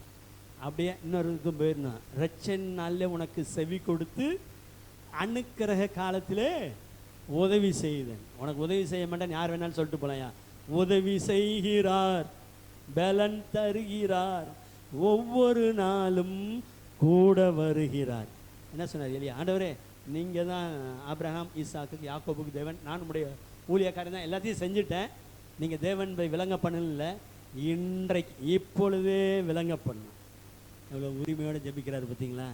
அப்படியே இன்னொருக்கும் போயிடணும். ரட்சன் நாளில் உனக்கு செவி கொடுத்து அனுக்கிரக காலத்திலே உதவி செய்தேன். உனக்கு உதவி செய்ய மாட்டேன்னு யார் வேணாலும் சொல்லிட்டு போலையா? உதவி செய்கிறார், பலன் தருகிறார், ஒவ்வொரு நாளும் கூட வருகிறார். என்ன சொன்னார் எலியா? ஆண்டவரே நீங்கள் தான் ஆபிரகாம் ஈசாக்கு யாக்கோபுக்கு தேவன், நான் உங்களுடைய ஊழியக்காரன் தான், எல்லாத்தையும் செஞ்சுட்டேன், நீங்கள் தேவன் போய் விளங்க பண்ணல, இன்றைக்கு இப்பொழுதே விளங்க பண்ணும். எவ்வளோ உரிமையோடு ஜெபிக்கிறாரு பார்த்தீங்களா?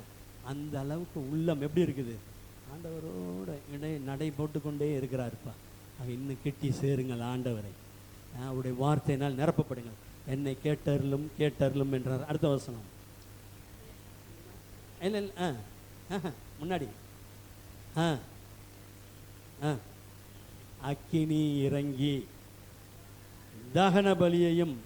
அந்த அளவுக்கு உள்ளம் எப்படி இருக்குது? ஆண்டவரோட நடை போட்டுக்கொண்டே இருக்கிறாருப்பா. இன்னும் கிட்டி சேருங்கள் ஆண்டவரை, அவருடைய வார்த்தையினால் நிரப்பப்படுங்கள். என்னை கேட்டருளும் கேட்டருளும் என்றார். அடுத்த வசனம் இல்லை முன்னாடி அக்கினி இறங்கி தகன பலியையும்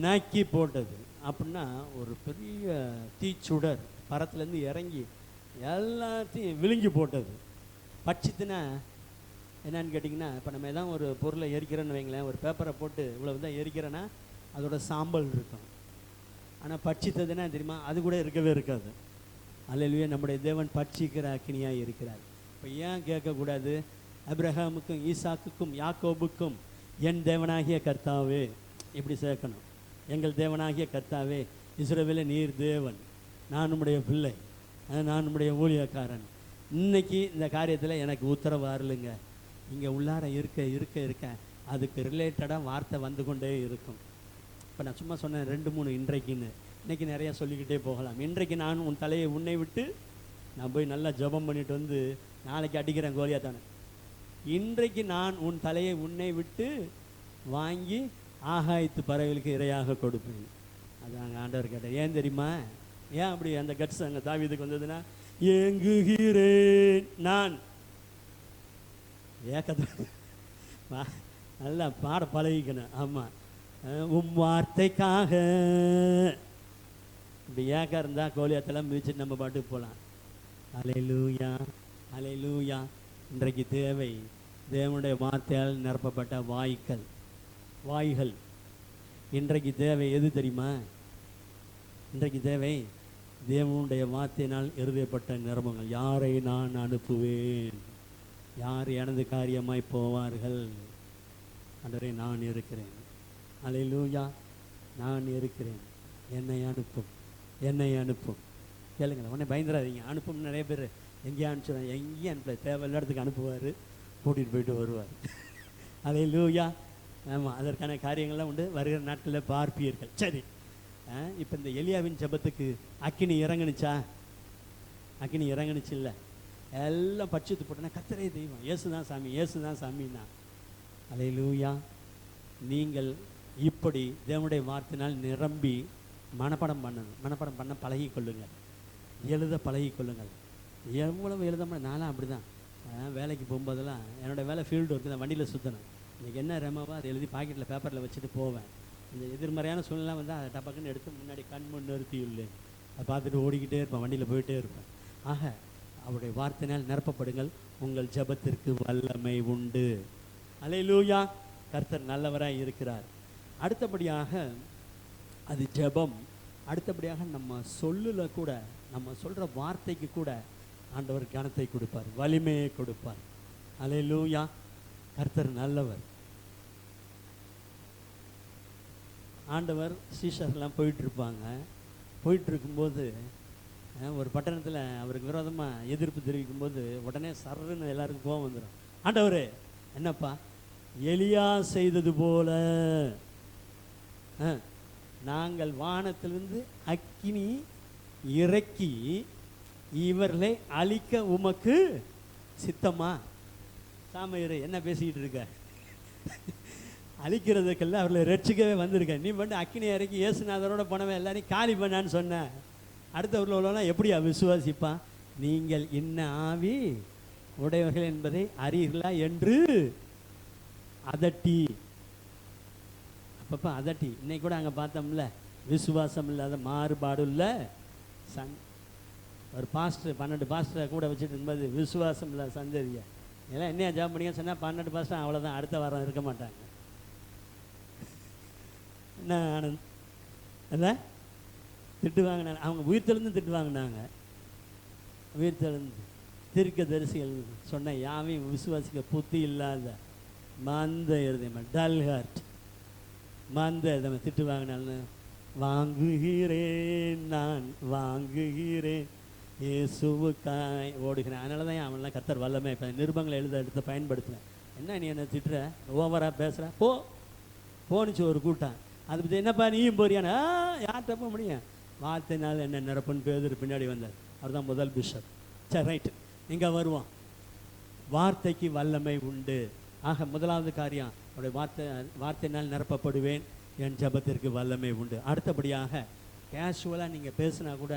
நாக்கி போட்டது. அப்படின்னா ஒரு பெரிய தீச்சுடர் பரத்துலேருந்து இறங்கி எல்லாத்தையும் விழுங்கி போட்டது. பட்சித்துனா என்னன்னு கேட்டிங்கன்னா, இப்போ நம்ம எதாவது ஒரு பொருளை எரிக்கிறோன்னு வைங்களேன், ஒரு பேப்பரை போட்டு இவ்வளவு தான் எரிக்கிறேன்னா அதோட சாம்பல் இருக்கும். ஆனால் பட்சித்ததுன்னா தெரியுமா, அது கூட இருக்கவே இருக்காது. அல்லேலூயா. நம்முடைய தேவன் பட்சிக்கிற அக்கினியாக இருக்கிறார். இப்போ ஏன் கேட்கக்கூடாது? அபிரகாமுக்கும் ஈசாக்குக்கும் யாக்கோபுக்கும் என் தேவனாகிய கர்த்தாவே இப்படி சேர்க்கணும். எங்கள் தேவனாகிய கர்த்தாவே, இஸ்ரவேலே நீர் தேவன், நான் உம்முடைய பிள்ளை, நான் உம்முடைய ஊழியக்காரன். இன்னைக்கு இந்த காரியத்தில் எனக்கு உத்தரவு வரலுங்க. இங்கே உள்ளார இருக்க இருக்க இருக்க அதுக்கு ரிலேட்டடாக வார்த்தை வந்து கொண்டே இருக்கும். இப்போ நான் சும்மா சொன்னேன் 2-3 இன்றைக்குன்னு, இன்றைக்கி நிறையா சொல்லிக்கிட்டே போகலாம். இன்றைக்கு நான் உன் தலையை உன்னை விட்டு நான் போய் நல்லா ஜெபம் பண்ணிட்டு வந்து நாளைக்கு அடிக்கிறேன் கோலியாத்தானே. இன்றைக்கு நான் உன் தலையை உன்னை விட்டு வாங்கி ஆகாயத்து பறவைகளுக்கு இரையாக கொடுப்பேன். அது அங்கே ஆண்டவர் கேட்டார். ஏன் தெரியுமா? ஏன் அப்படி அந்த கட்ஸ் அங்கே தாவீதுக்கு வந்ததுன்னா, ஏங்குகிறேன் நான் ஏக்கத்தில் நல்லா பாட பழகிக்கணும். ஆமாம், வார்த்தைக்காக இப்படி ஏக்கம் இருந்தால் கோலியாத்தெல்லாம் மிதிச்சுட்டு நம்ம பாட்டுக்கு போகலாம். அல்லேலூயா, அல்லேலூயா. இன்றைக்கு தேவை தேவனுடைய வார்த்தையால் நிரப்பப்பட்ட வாய்கள். இன்றைக்கு தேவை எது தெரியுமா? இன்றைக்கு தேவை தேவனுடைய வார்த்தையினால் எழுதப்பட்ட நிரம்பங்கள். யாரை நான் அனுப்புவேன்? யார் எனது காரியமாய் போவார்கள்? ஆண்டவரே, நான் இருக்கிறேன். அல்லேலூயா, நான் இருக்கிறேன், என்னை அனுப்பும். கேளுங்களேன், உடனே பயந்துடாதீங்க. அனுப்பும் நிறைய பேர் எங்கேயும் அனுப்பிச்சுடுவாங்க. எங்கேயும் அனுப்பல, தேவையில்ல இடத்துக்கு அனுப்புவார், கூட்டிகிட்டு போயிட்டு வருவார். அல்லேலூயா. ஆமாம், அதற்கான காரியங்கள்லாம் உண்டு, வருகிற நாட்களில் பார்ப்பீர்கள். சரி, இப்போ இந்த எலியாவின் ஜெபத்துக்கு அக்கினி இறங்குனுச்சு இல்லை? எல்லாம் பட்சத்து போட்டோன்னா கர்த்தரே தெய்வம், இயேசுதான் சாமின்னா. அல்லேலூயா. நீங்கள் இப்படி தேவனுடைய வார்த்தையினால் நிரம்பி மனப்பாடம் பண்ண பழகிக்கொள்ளுங்கள், எழுத பழகிக்கொள்ளுங்கள். எவ்வளவு எழுத நானும் அப்படி தான் வேலைக்கு போகும்போதெல்லாம் என்னோடய வேலை ஃபீல்டு ஒர்க்கு தான், வண்டியில் சுற்றணும். இன்றைக்கி என்ன ரெமவோ அதை எழுதி பாக்கெட்டில் பேப்பரில் வச்சுட்டு போவேன். இந்த எதிர்மறையான சூழ்நிலை வந்தால் அதை டப்பக்குன்னு எடுத்து முன்னாடி கண் முன் நிறுத்தியுள்ளேன், அதை பார்த்துட்டு ஓடிக்கிட்டே இருப்பேன், வண்டியில் போயிட்டே இருப்பேன். ஆக அவருடைய வார்த்தையினால் நிரப்பப்படுங்கள், உங்கள் ஜெபத்திற்கு வல்லமை உண்டு. அல்லேலூயா. கர்த்தர் நல்லவராய் இருக்கிறார். அடுத்தபடியாக அது ஜெபம். அடுத்தபடியாக நம்ம சொல்லில் கூட, நம்ம சொல்கிற வார்த்தைக்கு கூட ஆண்டவர் கனத்தை கொடுப்பார், வலிமையை கொடுப்பார். அல்லேலூயா. கர்த்தர் நல்லவர். ஆண்டவர் சீஷர்லாம் போயிட்டு இருக்கும்போது ஒரு பட்டணத்தில் அவருக்கு விரோதமாக எதிர்ப்பு தெரிவிக்கும்போது உடனே சர்ன்னு எல்லாருக்கும் கோபம் வந்துடும். ஆண்டவரே, என்னப்பா, எலியா செய்தது போல நாங்கள் வானத்திலிருந்து அக்கினி இறக்கி இவர்களை அழிக்க உமக்கு சித்தமா? சாமையரே, என்ன பேசிக்கிட்டு இருக்க? அழிக்கிறதுக்கெல்லாம் அவர்களை ரட்சிக்கவே வந்திருக்க. நீ வந்து அக்கினி இறக்கி இயேசுநாதரோட போனவன் எல்லாரையும் காலி பண்ணான்னு சொன்ன. அடுத்தவர்கள் உள்ளவெல்லாம் எப்படியா விசுவாசிப்பான்? நீங்கள் இன்ன ஆவி உடையவர்கள் என்பதை அறியீர்களா என்று அதட்டி, அப்பப்போ அதட்டி. இன்னைக்கு கூட அங்கே பார்த்தோம்ல, விசுவாசம் இல்லாத மாறுபாடு இல்லை ஒரு பாஸ்டர் 12 பாஸ்டரை கூட வச்சுட்டு இருக்கும்போது விசுவாசம் இல்லாத சந்ததியை எல்லாம் என்னையா ஜாப் பண்ணிங்கன்னு சொன்னால் 12 பாஸ்டர் அவ்வளோதான், அடுத்த வாரம் இருக்க மாட்டாங்க. என்ன ஆனந்த் அதான் திட்டு வாங்கினாங்க, அவங்க உயிர்த்தெழுந்து திட்டு வாங்கினாங்க. உயிர்த்தெழுந்து தீர்க்கதரிசிகள் சொன்ன யாவையும் விசுவாசிக்க புத்தி இல்லாத மந்த இருதயம், டல் ஹார்ட், மந்த இருதயம் திட்டு வாங்கினாலும் நான் வாங்குகிறேன் இயேசுவுக்காய் ஓடுகிறேன். அதனால தான் அவன்லாம் கர்த்தர் வல்லமை. இப்போ நிருபங்களை எடுத்து பயன்படுத்தினேன். என்ன நீ என்ன திட்டுற, ஓவராக பேசுகிற, போனுச்சு ஒரு கூட்டம். அது பற்றி என்னப்பா நீயும் போறியானா? யார்கிட்ட போக முடியும்? வார்த்தைனால என்ன நிரப்புன்னு பேதர் பின்னாடி வந்தார். அவர் தான் முதல் பிஷப். சரி, ரைட்டு, இங்கே வருவோம். வார்த்தைக்கு வல்லமை உண்டு. ஆக முதலாவது காரியம், அவருடைய வார்த்தையினால் நிரப்பப்படுவேன், என் ஜெபத்திற்கு வல்லமை உண்டு. அடுத்தபடியாக கேஷுவலாக நீங்கள் பேசினா கூட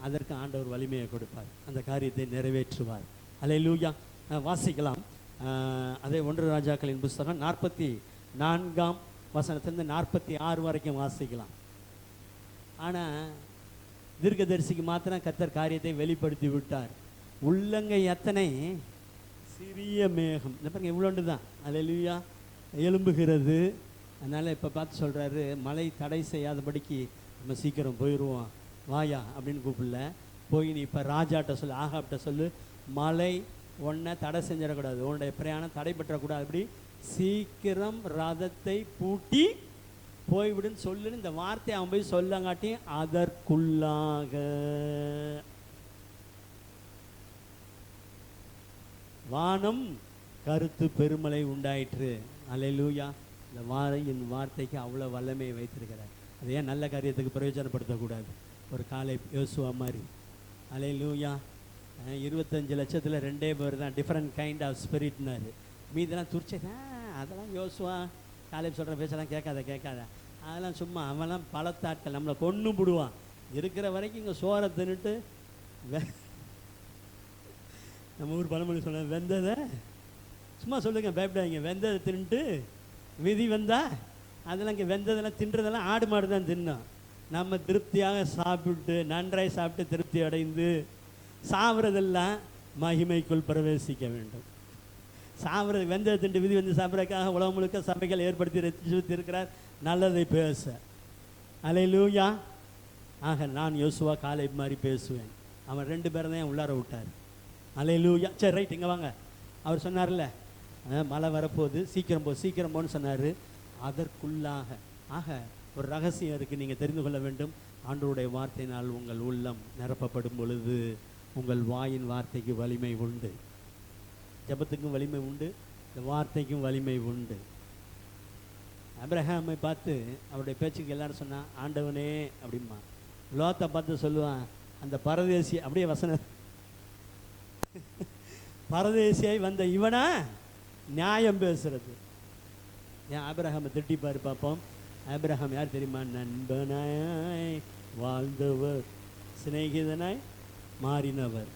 அதற்கு ஆண்டவர் வலிமையை கொடுப்பார், அந்த காரியத்தை நிறைவேற்றுவார். அல்லேலூயா. வாசிக்கலாம். அதே 1 ராஜாக்களின் புஸ்தகம் 44ஆம் வசனத்திலிருந்து 46 வரைக்கும் வாசிக்கலாம். ஆனால் தீர்க்கதரிசிக்கு மாத்திரம் கர்த்தர் காரியத்தை வெளிப்படுத்தி விட்டார். உள்ளங்கை எத்தனை சிறிய மேகம், பாருங்க, இவ்வளோண்டு தான். அல்லேலூயா. எழும்புகிறது. அதனால் இப்போ பார்த்து சொல்கிறாரு, மழை தடை செய்யாதபடிக்கு நம்ம சீக்கிரம் போயிடுவோம், வாயா அப்படின்னு கூப்பிடல. போய் நீ இப்போ ராஜாட்ட சொல்லு, ஆகாப்ட சொல்லு, மழை ஒன்றை தடை செஞ்சிடக்கூடாது, உன்னுடைய பிரயாணம் தடைபற்றக்கூடாது, அப்படி சீக்கிரம் ரதத்தை பூட்டி போய்விடுன்னு சொல்லுன்னு இந்த வார்த்தையை அவன் போய் சொல்லங்காட்டி அதற்குள்ளாக வானம் கருத்து பெருமழை உண்டாயிற்று. அல்லேலூயா. இந்த என் வார்த்தைக்கு அவ்வளோ வல்லமையை வைத்திருக்கிறார். அதை ஏன் நல்ல காரியத்துக்கு பிரயோஜனப்படுத்தக்கூடாது? ஒரு காலை யோசுவா மாதிரி. அல்லேலூயா. 25 லட்சத்தில் 2 பேர் தான் டிஃப்ரெண்ட் கைண்ட் ஆஃப் ஸ்பிரிட்னாரு. மீதெல்லாம் துரிச்சே அதெல்லாம் யோசுவா காலை சொல்கிற பேச்செல்லாம் கேட்காத அதெல்லாம் சும்மா. அவெல்லாம் பலத்தாட்கள், நம்மளை கொன்று விடுவான். இருக்கிற வரைக்கும் இங்கே சோறை தின்னுட்டு நம்ம ஊர் பழமொழி சொன்ன வெந்ததை சும்மா சொல்லுங்க, பயப்படாதீங்க. வெந்ததை தின்ட்டு விதி வந்தா அதெல்லாம் இங்கே வெந்ததெல்லாம் தின்றதெல்லாம் ஆடு மாடு தான் தின்னோம். நம்ம திருப்தியாக சாப்பிட்டு நன்றாய் சாப்பிட்டு திருப்தி அடைந்து சாப்பிட்றதெல்லாம் மகிமைக்குள் பிரவேசிக்க வேண்டும். சாப்பிட்றது வெந்ததை திண்டு விதி வந்து சாப்பிட்றதுக்காக உலகம் முழுக்க சபைகள் ஏற்படுத்தி ரசித்து இருக்கிறார் நல்லதை பேச. அல்லேலூயா. ஆக நான் யோசுவா காலேப் மாதிரி பேசுவேன். அவன் 2 பேரும் தான் உள்ளார விட்டார். அல்லேலூயா. சரி, ரைட், இங்கே வாங்க. அவர் சொன்னார்ல, மழை வரப்போகுது, சீக்கிரம் போன்னு சொன்னார். அதற்குள்ளாக ஆக ஒரு ரகசியம் இருக்குது, நீங்கள் தெரிந்து கொள்ள வேண்டும். ஆண்டவருடைய வார்த்தையினால் உங்கள் உள்ளம் நிரப்பப்படும் பொழுது உங்கள் வாயின் வார்த்தைக்கு வலிமை உண்டு. ஜெபத்துக்கும் வலிமை உண்டு, இந்த வார்த்தைக்கும் வலிமை உண்டு. ஆபிரகாமை பார்த்து அவருடைய பேச்சுக்கு எல்லாரும் சொன்னா, ஆண்டவனே அப்படிமா. லோத்தை பார்த்து சொல்லுவான், அந்த பரதேசி, அப்படியே வசனம், பரதேசியாய் வந்த இவனா நியாயம் பேசுறது. ஏன் ஆபிரகாமை திட்டிப்பாரு பார்ப்போம். ஆபிரகாம் யார் தெரியுமா? நண்பனாய் வாழ்ந்தவர், சிநேகிதனாய் மாறினவர்.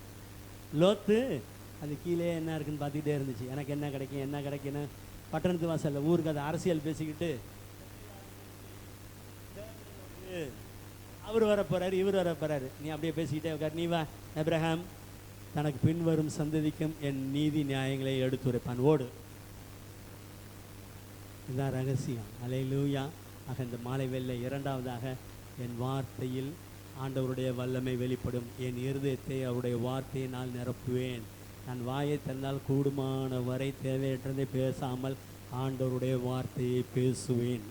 லோத்து அது கீழே என்ன இருக்குன்னு பார்த்துக்கிட்டே இருந்துச்சு. எனக்கு என்ன கிடைக்குன்னு பட்டணத்து வாசல்ல ஊருக்கு அது அரசியல் பேசிக்கிட்டு, அவர் வர போறாரு, இவர் வர போறாரு, நீ அப்படியே பேசிக்கிட்டே உட்கார். நீ வா. ஆபிரகாம் தனக்கு பின்வரும் சந்ததிக்கும் என் நீதி நியாயங்களை எடுத்துரைப்பான், ஓடு. இதுதான் ரகசியம். அல்லேலூயா. ஆக இந்த மாலை வேளை இரண்டாவதாக, என் வார்த்தையில் ஆண்டவருடைய வல்லமை வெளிப்படும். என் இருதயத்தை அவருடைய வார்த்தையினால் நிரப்புவேன். நான் வாயை திறந்தால் கூடுமான வரை தேவையற்றதை பேசாமல் ஆண்டவருடைய வார்த்தையை பேசுவேன்.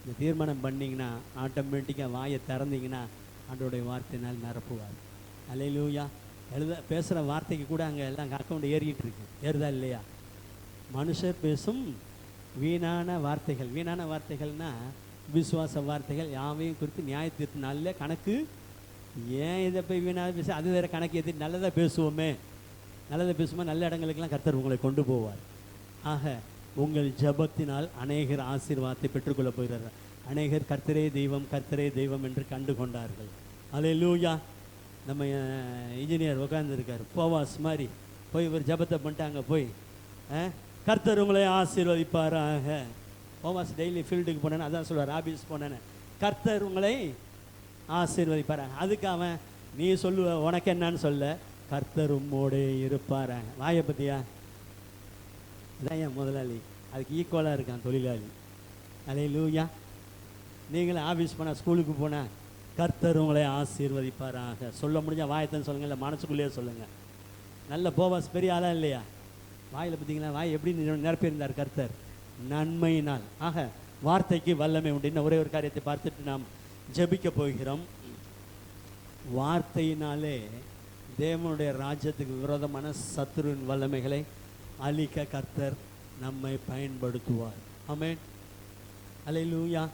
இந்த தீர்மானம் பண்ணிங்கன்னா, ஆட்டோமேட்டிக்காக வாயை திறந்தீங்கன்னா ஆண்டவருடைய வார்த்தையினால் நிரப்புவார். அல்லேலூயா. பேசுகிற வார்த்தைக்கு கூட அங்கே எல்லாம் அக்கௌண்ட் ஏறிக்கிட்டு இருக்கு. ஏறுதா இல்லையா? மனுஷர் பேசும் வீணான வார்த்தைகள். வீணான வார்த்தைகள்னா விசுவாச வார்த்தைகள் யாவையும் குறித்து நியாய தீர்ப்பு நாளில் கணக்கு. ஏன் இதை போய் வீணாக பேச, அது வேறு கணக்கு ஏற்றி நல்லதாக பேசுவோமே. நல்லதை பேசும்போது நல்ல இடங்களுக்கெல்லாம் கர்த்தர் உங்களை கொண்டு போவார். ஆக உங்கள் ஜபத்தினால் அநேகர் ஆசீர்வாதத்தை பெற்றுக்கொள்ள போகிறார். அநேகர் கர்த்தரே தெய்வம், கர்த்தரே தெய்வம் என்று கண்டு கொண்டார்கள். அல்லேலூயா. நம்ம இன்ஜினியர் உட்காந்துருக்கார், போவாஸ் மாதிரி போய் ஒரு ஜபத்தை பண்ணிட்டு அங்கே போய் கர்த்தர் உங்களை ஆசீர்வதிப்பாராக. போவாஸ் டெய்லி ஃபீல்டுக்கு போனேன்னு அதான் சொல்லுவார், ஆபீஸ் போனேன்னு, கர்த்தர் உங்களை ஆசீர்வதிப்பாராங்க. அதுக்கு அவன் நீ சொல்லுவ, உனக்கு என்னன்னு சொல்ல, கர்த்தர் உம்மோடே இருப்பாராங்க. வாயை பற்றியா? அதான் என் முதலாளி, அதுக்கு ஈக்குவலாக இருக்கான் தொழிலாளி. அல்லேலூயா. நீங்களும் ஆஃபீஸ் போனால், ஸ்கூலுக்கு போனால், கர்த்தர் உங்களை ஆசீர்வதிப்பாராக. சொல்ல முடிஞ்சால் வாயத்தன்னு சொல்லுங்கள், இல்லை மனசுக்குள்ளேயே சொல்லுங்கள். நல்ல போவாஸ் பெரிய ஆளா இல்லையா? வாயில் பார்த்தீங்களா, வாய் எப்படி நிரப்பியிருந்தார் கர்த்தர்? நன்மையினால். ஆக வார்த்தைக்கு வல்லமை உண்டு. இன்னும் ஒரே ஒரு காரியத்தை பார்த்துட்டு நாம் ஜெபிக்க போகிறோம். வார்த்தையினாலே தேவனுடைய ராஜ்யத்துக்கு விரோதமான சத்துருவின் வல்லமைகளை அழிக்க கர்த்தர் நம்மை பயன்படுத்துவார். ஆமென். அல்லேலூயா.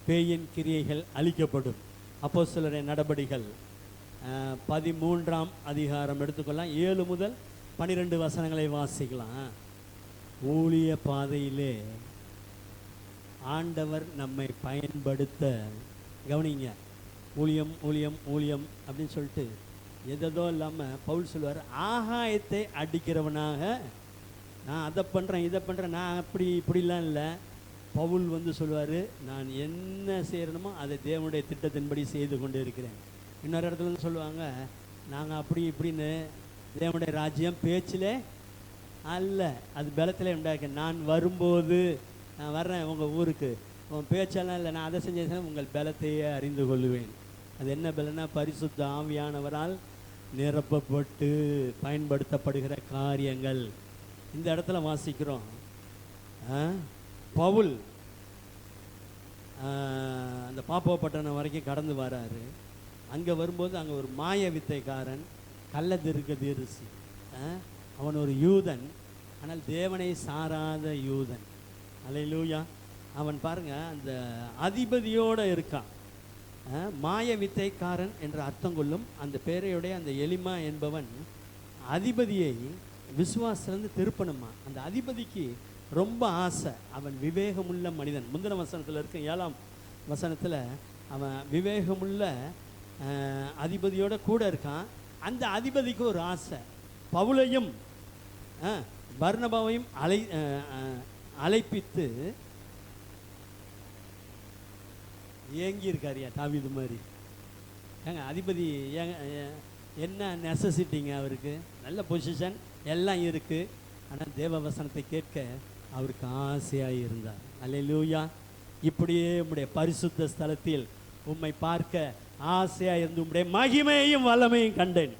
பேயின் கிரியைகள் அழிக்கப்படும். அப்போஸ்தலரின் நடபடிகள் 13ஆம் அதிகாரம் எடுத்துக்கொள்ளலாம். 7 முதல் 12 வசனங்களை வாசிக்கலாம். ஊழிய பாதையிலே ஆண்டவர் நம்மை பயன்படுத்த, கவனிங்க, ஊழியம் ஊழியம் ஊழியம் அப்படின்னு சொல்லிட்டு எதோ இல்லாமல் பவுல் சொல்லுவார், ஆகாயத்தை அடிக்கிறவனாக நான் அதை பண்ணுறேன் இதை பண்ணுறேன், நான் அப்படி இப்படிலாம் இல்லை. பவுல் சொல்லுவார், நான் என்ன செய்யணுமோ அதை தேவனுடைய திட்டத்தின்படி செய்து கொண்டு இருக்கிறேன். இன்னொரு இடத்துல சொல்லுவாங்க, நாங்கள் அப்படி இப்படின்னு, தேவனுடைய ராஜ்யம் பேச்சில் அல்ல, அது பலத்தில் உண்டாக்க. நான் வரும்போது, நான் வர்றேன் உங்கள் ஊருக்கு, உன் பேச்செல்லாம் இல்லை, நான் அதை செஞ்சேன், உங்கள் பலத்தையே அறிந்து கொள்ளுவேன். அது என்ன பலனா? பரிசுத்த ஆவியானவரால் நிரப்பப்பட்டு பயன்படுத்தப்படுகிற காரியங்கள். இந்த இடத்துல வாசிக்கிறோம், பவுல் அந்த பாப்பா பட்டணம் வரைக்கும் கடந்து வராரு. அங்கே வரும்போது அங்கே ஒரு மாய வித்தைக்காரன், கள்ள தீர்க்கதரிசி, அவன் ஒரு யூதன், ஆனால் தேவனை சாராத யூதன். அல்லேலூயா. அவன் பாருங்க, அந்த அதிபதியோடு இருக்கான். மாய வித்தைக்காரன் என்ற அர்த்தம் கொள்ளும் அந்த பேரையுடைய அந்த எலிமா என்பவன் அதிபதியை விசுவாசிலிருந்து திருப்பணுமா. அந்த அதிபதிக்கு ரொம்ப ஆசை. அவன் விவேகமுள்ள மனிதன். முந்தின வசனத்தில் இருக்க 7ஆம் வசனத்தில் அவன் விவேகமுள்ள அதிபதியோட கூட இருக்கான். அந்த அதிபதிக்கு ஒரு ஆசை, பவுலையும் பர்னபாவையும் அழைப்பித்து ஏங்கி இருக்காரியா தாவீது மாதிரி. ஏங்க அதிபதி என்ன நெசசிட்டிங்க அவருக்கு? நல்ல பொசிஷன் எல்லாம் இருக்குது. ஆனால் தேவ வசனத்தை கேட்க அவருக்கு ஆசையாக இருந்தார். அல்லேலூயா. இப்படியே உம்முடைய பரிசுத்த ஸ்தலத்தில் உம்மை பார்க்க ஆசையாக இருந்து உம்முடைய மகிமையும் வல்லமையும் கண்டேன்.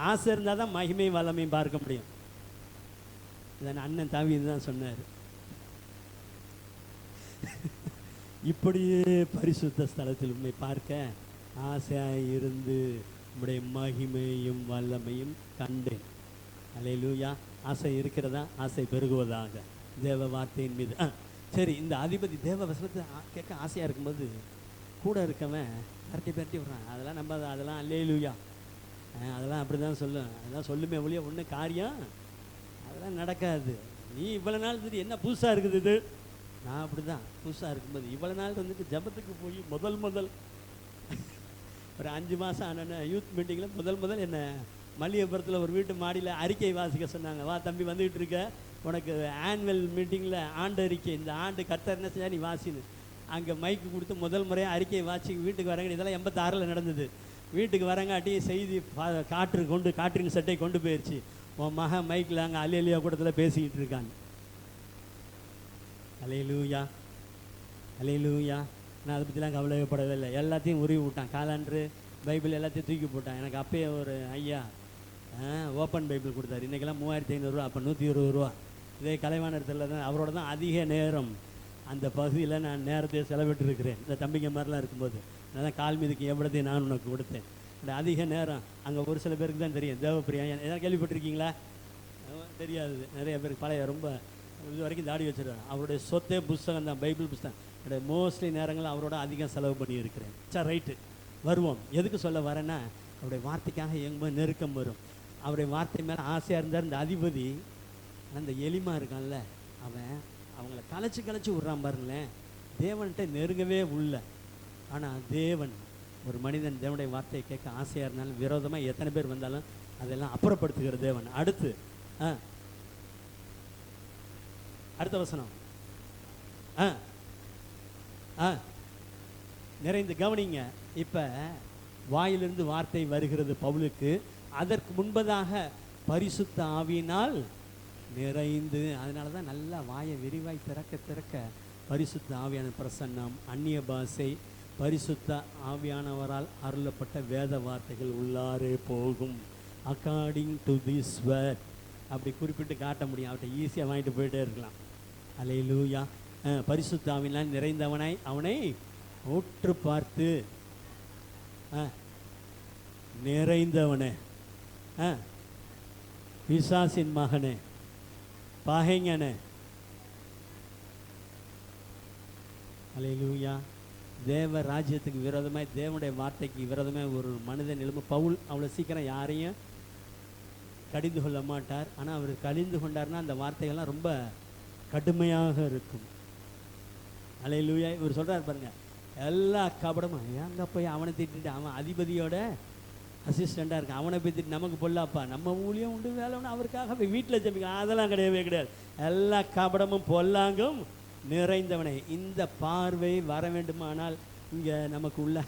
ஆசை இருந்தால் தான் மகிமையும் வல்லமையும் பார்க்க முடியும். இதை அண்ணன் தாவீது தான் சொன்னார். இப்படியே பரிசுத்த ஸ்தலத்தில் உம்மை பார்க்க ஆசையாக இருந்து உம்முடைய மகிமையும் வல்லமையும் கண்டேன். அல்லேலூயா. ஆசை இருக்கிறதா? ஆசை பெருகுவதாக தேவ வார்த்தையின் மீது. சரி, இந்த அதிபதி தேவ வசனத்தை கேட்க ஆசையாக இருக்கும்போது கூட இருக்கவன் பரட்டி விடுறான். அதெல்லாம் நம்ம அதெல்லாம் அல்லேலூயா, அதெல்லாம் அப்படி தான் சொல்லும். அதெல்லாம் சொல்லுமே ஒழிய ஒன்றும் காரியம் அதெல்லாம் நடக்காது. நீ இவ்வளோ நாள் வந்துட்டு என்ன புதுசாக இருக்குது இது? நான் அப்படி தான் புதுசாக இருக்கும்போது இவ்வளோ நாள் வந்துட்டு ஜபத்துக்கு போய் முதல் ஒரு 5 மாதம் ஆனோன்னு யூத் மீட்டிங்கில் முதல் என்ன மல்லிகைபுரத்தில் ஒரு வீட்டு மாடியில் அறிக்கை வாசிக்க சொன்னாங்க. வா தம்பி, வந்துக்கிட்டு இருக்க, உனக்கு ஆனுவல் மீட்டிங்கில் ஆண்டு அறிக்கை, இந்த ஆண்டு கர்த்தர் என்ன செஞ்சா நீ வாசின்னு அங்கே மைக்கு கொடுத்து முதல் முறையாக அறிக்கை வாசி வீட்டுக்கு வரங்க. இதெல்லாம் 86 நடந்தது. வீட்டுக்கு வரங்காட்டி செய்தி காற்றின் சட்டை கொண்டு போயிடுச்சு. உன் மகன் மைக்கில் அங்கே அல்லேலூயா கூட்டத்தில் பேசிக்கிட்டு இருக்காங்க. அல்லேலூயா, அல்லேலூயா. நான் அதை பற்றிலாம் கவலைப்படவே இல்லை. எல்லாத்தையும் உருவி விட்டான். காலாண்டு பைபிள் எல்லாத்தையும் தூக்கி போட்டான். எனக்கு அப்பயே ஒரு ஐயா ஓப்பன் பைபிள் கொடுத்தாரு. இன்றைக்கெல்லாம் 3500 அப்போ 120 ரூபா. இதே கலைவாணர் இடத்துல தான் அவரோட தான் அதிக நேரம் அந்த பகுதியில் நான் நேரத்தை செலவிட்டுருக்கிறேன். இந்த தம்பிங்க மாதிரிலாம் இருக்கும்போது நான் தான் கால் மீதுக்கு எவ்வளோத்தையும் நான் உனக்கு கொடுத்தேன். இந்த அதிக நேரம் அங்கே ஒரு சில பேருக்கு தான் தெரியும். தேவப்பிரியா எதாவது கேள்விப்பட்டிருக்கீங்களா? தெரியாது. நிறைய பேருக்கு பழைய ரொம்ப இது வரைக்கும் தாடி வச்சுருவாங்க. அவருடைய சொத்தே புஸ்தகம் தான், பைபிள் புஸ்தகம். என்னுடைய மோஸ்ட்லி நேரங்கள் அவரோட அதிகம் செலவு பண்ணியிருக்கிறேன். சரி, ரைட்டு, வருவோம். எதுக்கு சொல்ல வரேன்னா, அவருடைய வார்த்தைக்காக எங்கும்போது நெருக்கம் வரும். அவருடைய வார்த்தை மேலே ஆசையாக இருந்தார். இந்த அதிபதி அந்த எலிமா இருக்கான்ல, அவங்கள கலைச்சி விட்றான் பாருங்களேன். தேவன்கிட்ட நெருங்கவே உள்ள. ஆனால் தேவன் ஒரு மனிதன் தேவனுடைய வார்த்தையை கேட்க ஆசையாக இருந்தாலும் விரோதமாக எத்தனை பேர் வந்தாலும் அதெல்லாம் அப்புறப்படுத்துகிற தேவன். அடுத்த வசனம் நிறைந்து கவனிங்க. இப்போ வாயிலிருந்து வார்த்தை வருகிறது பவுலுக்கு. அதற்கு முன்பதாக பரிசுத்த ஆவியினால் நிறைந்து, அதனால தான் நல்லா வாயை விரிவாய் திறக்க பரிசுத்த ஆவியான பிரசன்னம், அந்நிய பாஷை, பரிசுத்த ஆவியானவரால் அருளப்பட்ட வேத வார்த்தைகள் உள்ளாரே போகும். அக்கார்டிங் டு திஸ் வேர்ட் அப்படி குறிப்பிட்டு காட்ட முடியும். அவர்கிட்ட ஈஸியாக வாங்கிட்டு போயிட்டே இருக்கலாம். அல்லேலூயா. பரிசுத்த ஆவியினால் நிறைந்தவனாய் அவனை ஊற்று பார்த்து நிறைந்தவனே, பிசாசின் மகனே, பகைஞனே. அல்லேலூயா. தேவ ராஜ்யத்துக்கு விரோதமாய், தேவனுடைய வார்த்தைக்கு விரோதமாக ஒரு மனிதன் எழும்ப, பவுல் அவ்வளோ சீக்கிரம் யாரையும் கடிந்து கொள்ள மாட்டார். ஆனால் அவர் கடிந்து கொண்டார்னா அந்த வார்த்தைகள்லாம் ரொம்ப கடுமையாக இருக்கும். அல்லேலூயா. இவர் சொல்கிறார் பாருங்க, எல்லா கபடமும் எங்கே போய் அவனை திட்டிட்டு, அவன் அதிபதியோட அசிஸ்டண்டாக இருக்கான், அவனை போய் திட்டு நமக்கு பொல்லாப்பா, நம்ம ஊழியம் உண்டு வேலை ஒன்று, அவருக்காக போய் வீட்டில் ஜெபிக்க, அதெல்லாம் கிடையவே கிடையாது. எல்லா கபடமும் பொல்லாங்கும் நிறைந்தவனே. இந்த பார்வை வர வேண்டுமானால் இங்கே நமக்கு உள்ள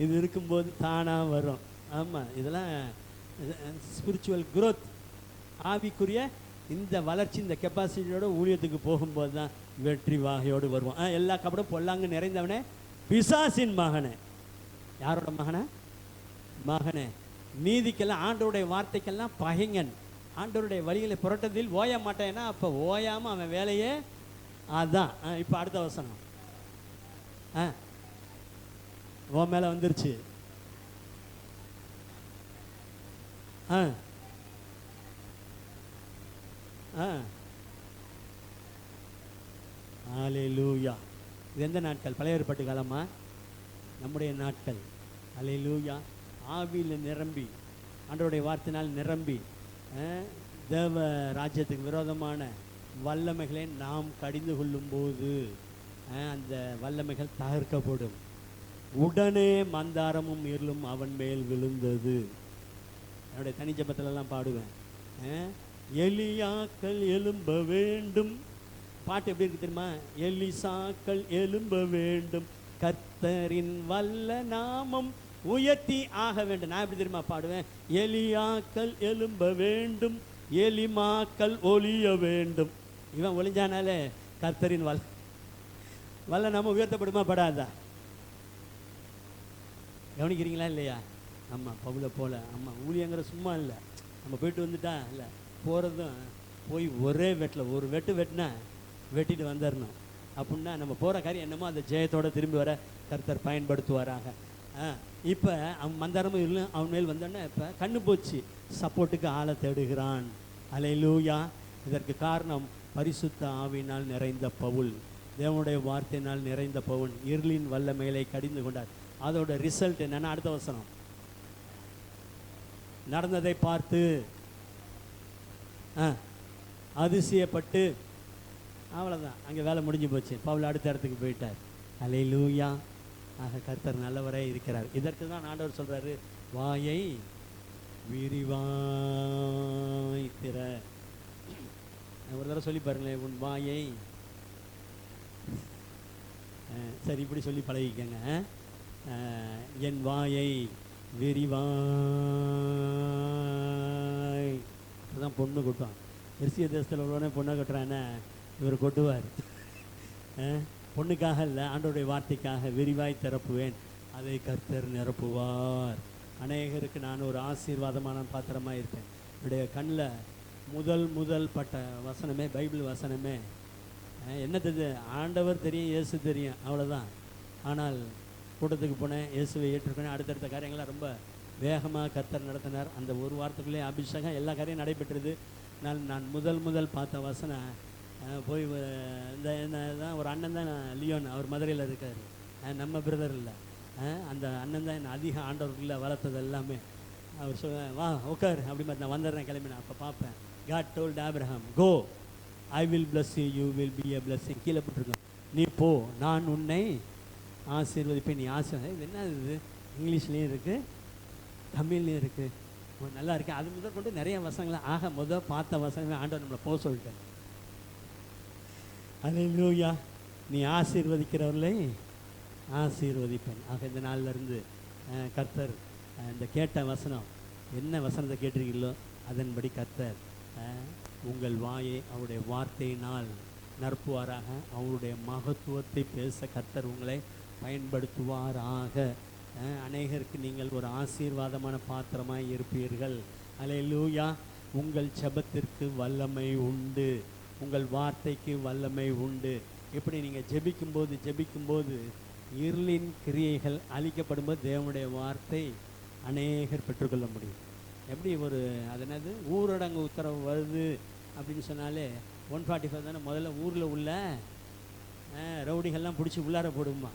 இது இருக்கும்போது தானாக வரும். ஆமாம், இதெல்லாம் ஸ்பிரிச்சுவல் குரோத், ஆவிக்குரிய இந்த வளர்ச்சி, இந்த கெப்பாசிட்டியோட ஊழியத்துக்கு போகும்போது தான் வெற்றி வாகையோடு வருவோம். எல்லா கபடும் பொல்லாங்கு நிறைந்தவனே, பிசாசின் மகனே. யாரோட மகனே? மகனே. நீதிக்கெல்லாம், ஆண்டவருடைய வார்த்தைக்கெல்லாம் பகைஞன். ஆண்டவருடைய வழிகளை புரட்டதில் ஓய மாட்டேன்னா அப்போ ஓயாமல் அவன் வேலையே அதான். இப்போ அடுத்த வசனம் ஓ மேலே வந்துருச்சு. அல்லேலூயா. இது எந்த நாட்கள்? பழைய ஏற்பாட்டு காலமா? நம்முடைய நாட்கள். அல்லேலூயா. ஆவியில் நிரம்பி, ஆண்டவருடைய வார்த்தையினால் நிரம்பி, தேவ ராஜ்யத்துக்கு விரோதமான வல்லமைகளை நாம் கடிந்து கொள்ளும்போது அந்த வல்லமைகள் தகர்க்கப்படும். உடனே மந்தாரமும் இருளும் அவன் மேல் விழுந்தது. என்னுடைய தனி ஜெபத்திலெல்லாம் பாடுவேன், எலியாக்கள் எழும்ப வேண்டும். பாட்டு எப்படி இருக்கு தெரியுமா? எலிசாக்கள் எழும்ப வேண்டும், கர்த்தரின் வல்ல நாமம் உயர்த்தி ஆக வேண்டும். நான் எப்படி தெரியுமா பாடுவேன்? எலியாக்கள் எழும்ப வேண்டும், எலிமாக்கள் ஒளிய வேண்டும். இவன் ஒளிஞ்சானாலே கர்த்தரின் வல்ல நாமம் உயர்த்தப்படுமா படாதா? கவனிக்கிறீங்களா இல்லையா? ஆமாம், பவுலை போல. ஆமாம், ஊழியங்கிற சும்மா இல்லை, நம்ம போயிட்டு வந்துட்டா இல்லை, போகிறதும் போய் ஒரே வெட்டில் ஒரு வெட்டினா வெட்டிட்டு வந்துடணும். அப்படின்னா நம்ம போகிற காரியம் என்னமோ அந்த ஜெயத்தோடு திரும்பி வர கர்த்தர் பயன்படுத்துவாராக. இப்போ அவன் மந்தாரமும் இல்லை, அவன் மேல் வந்தோடனே இப்போ கண்ணு போச்சு, சப்போர்ட்டுக்கு ஆளை தேடுகிறான். அல்லேலூயா. இதற்கு காரணம் பரிசுத்த ஆவியினால் நிறைந்த பவுல், தேவனுடைய வார்த்தையினால் நிறைந்த பவுல் இருளின் வல்லமைகளை கடிந்து கொண்டார். அதோட ரிசல்ட் என்னன்னா, அடுத்த வசனம், நடந்ததை பார்த்து அதிசயப்பட்டு, அவ்வளோதான், அங்கே வேலை முடிஞ்சு போச்சு. பவுல் அடுத்த இடத்துக்கு போயிட்டார். அல்லேலூயா. ஆக கர்த்தர் நல்லவரே இருக்கிறார். இதற்கு தான் ஆண்டவர் சொல்கிறாரு, வாயை விரிவாய் திற. ஒரு தடவை சொல்லி பாருங்களேன், உன் வாயை. சரி, இப்படி சொல்லி பழகிக்கங்க. என் வாயை விரிவாய். அதுதான் பொண்ணு கொட்டுவான். எர்சிய தேசத்தில் உள்ளவனே பொண்ணை கொட்டுறானே, இவர் கொட்டுவார். பொண்ணுக்காக இல்லை, ஆண்டவருடைய வார்த்தைக்காக விரிவாய் திறப்புவேன், அதை கர்த்தர் நிரப்புவார். அநேகருக்கு நான் ஒரு ஆசீர்வாதமான பாத்திரமாக இருப்பேன். என்னுடைய கண்ணில் முதல் பட்ட வசனமே பைபிள் வசனமே. என்ன தெரியுது? ஆண்டவர் தெரியும், இயேசு தெரியும், அவ்வளோதான். ஆனால் கூட்டத்துக்கு போனேன், இயேசுவை ஏற்றுக்கொண்டேன். அடுத்தடுத்த காரியங்கள்லாம் ரொம்ப வேகமாக கர்த்தர் நடத்தினார். அந்த ஒரு வாரத்துக்குள்ளே அபிஷேகம் எல்லா காரியம் நடைபெற்றது. நான் முதல் பார்த்த வசனம் போய் இந்த தான் ஒரு அண்ணன் தான் லியோன், அவர் மதுரையில் இருக்கார், நம்ம பிரதர் இல்லை. அந்த அண்ணன் தான் என்னை அதிக ஆண்டவர்களில் வளர்த்தது எல்லாமே. அவர் சொல்லுவேன், வா உட்கார் அப்படி மாதிரி நான் வந்துடுறேன் கிளம்பினேன். அப்போ பார்ப்பேன், God told Abraham, go, I will bless you, you will be a blessing. கீழே போட்டிருக்கோம், நீ போ, நான் உன்னை ஆசீர்வதிப்பேன், நீ ஆசீர்வாதம். இது என்ன இது? இங்கிலீஷ்லேயும் இருக்குது, தமிழ்லேயும் இருக்குது, நல்லா இருக்குது. அது முதல் கொண்டு நிறைய வசனங்களை. ஆக பார்த்த வசனங்களை ஆண்டவர் நம்மளை போக சொல்லிட்டேன். அல்லேலூயா. நீ ஆசீர்வதிக்கிறவர்களை ஆசீர்வதிப்பேன். ஆக இந்த நாளிலிருந்து கர்த்தர் இந்த கேட்ட வசனம், என்ன வசனத்தை கேட்டிருக்கீங்களோ அதன்படி கர்த்தர் உங்கள் வாயை அவருடைய வார்த்தையினால் நிரப்புவாராக. அவருடைய மகத்துவத்தை பேச கர்த்தர் உங்களை பயன்படுத்துவாராக. அநேகருக்கு நீங்கள் ஒரு ஆசீர்வாதமான பாத்திரமாய் இருப்பீர்கள். அல்லேலூயா. உங்கள் ஜெபத்திற்கு வல்லமை உண்டு, உங்கள் வார்த்தைக்கு வல்லமை உண்டு. எப்படி நீங்கள் ஜெபிக்கும்போது இருளின் கிரியைகள் அழிக்கப்படும்போது தேவனுடைய வார்த்தை அநேகர் பெற்றுக்கொள்ள முடியும். எப்படி ஒரு அது என்னது ஊரடங்கு உத்தரவு வருது அப்படின்னு சொன்னாலே 145 தானே முதல்ல ஊரில் உள்ள ரவுடிகள்லாம் பிடிச்சி உள்ளார போடுமா,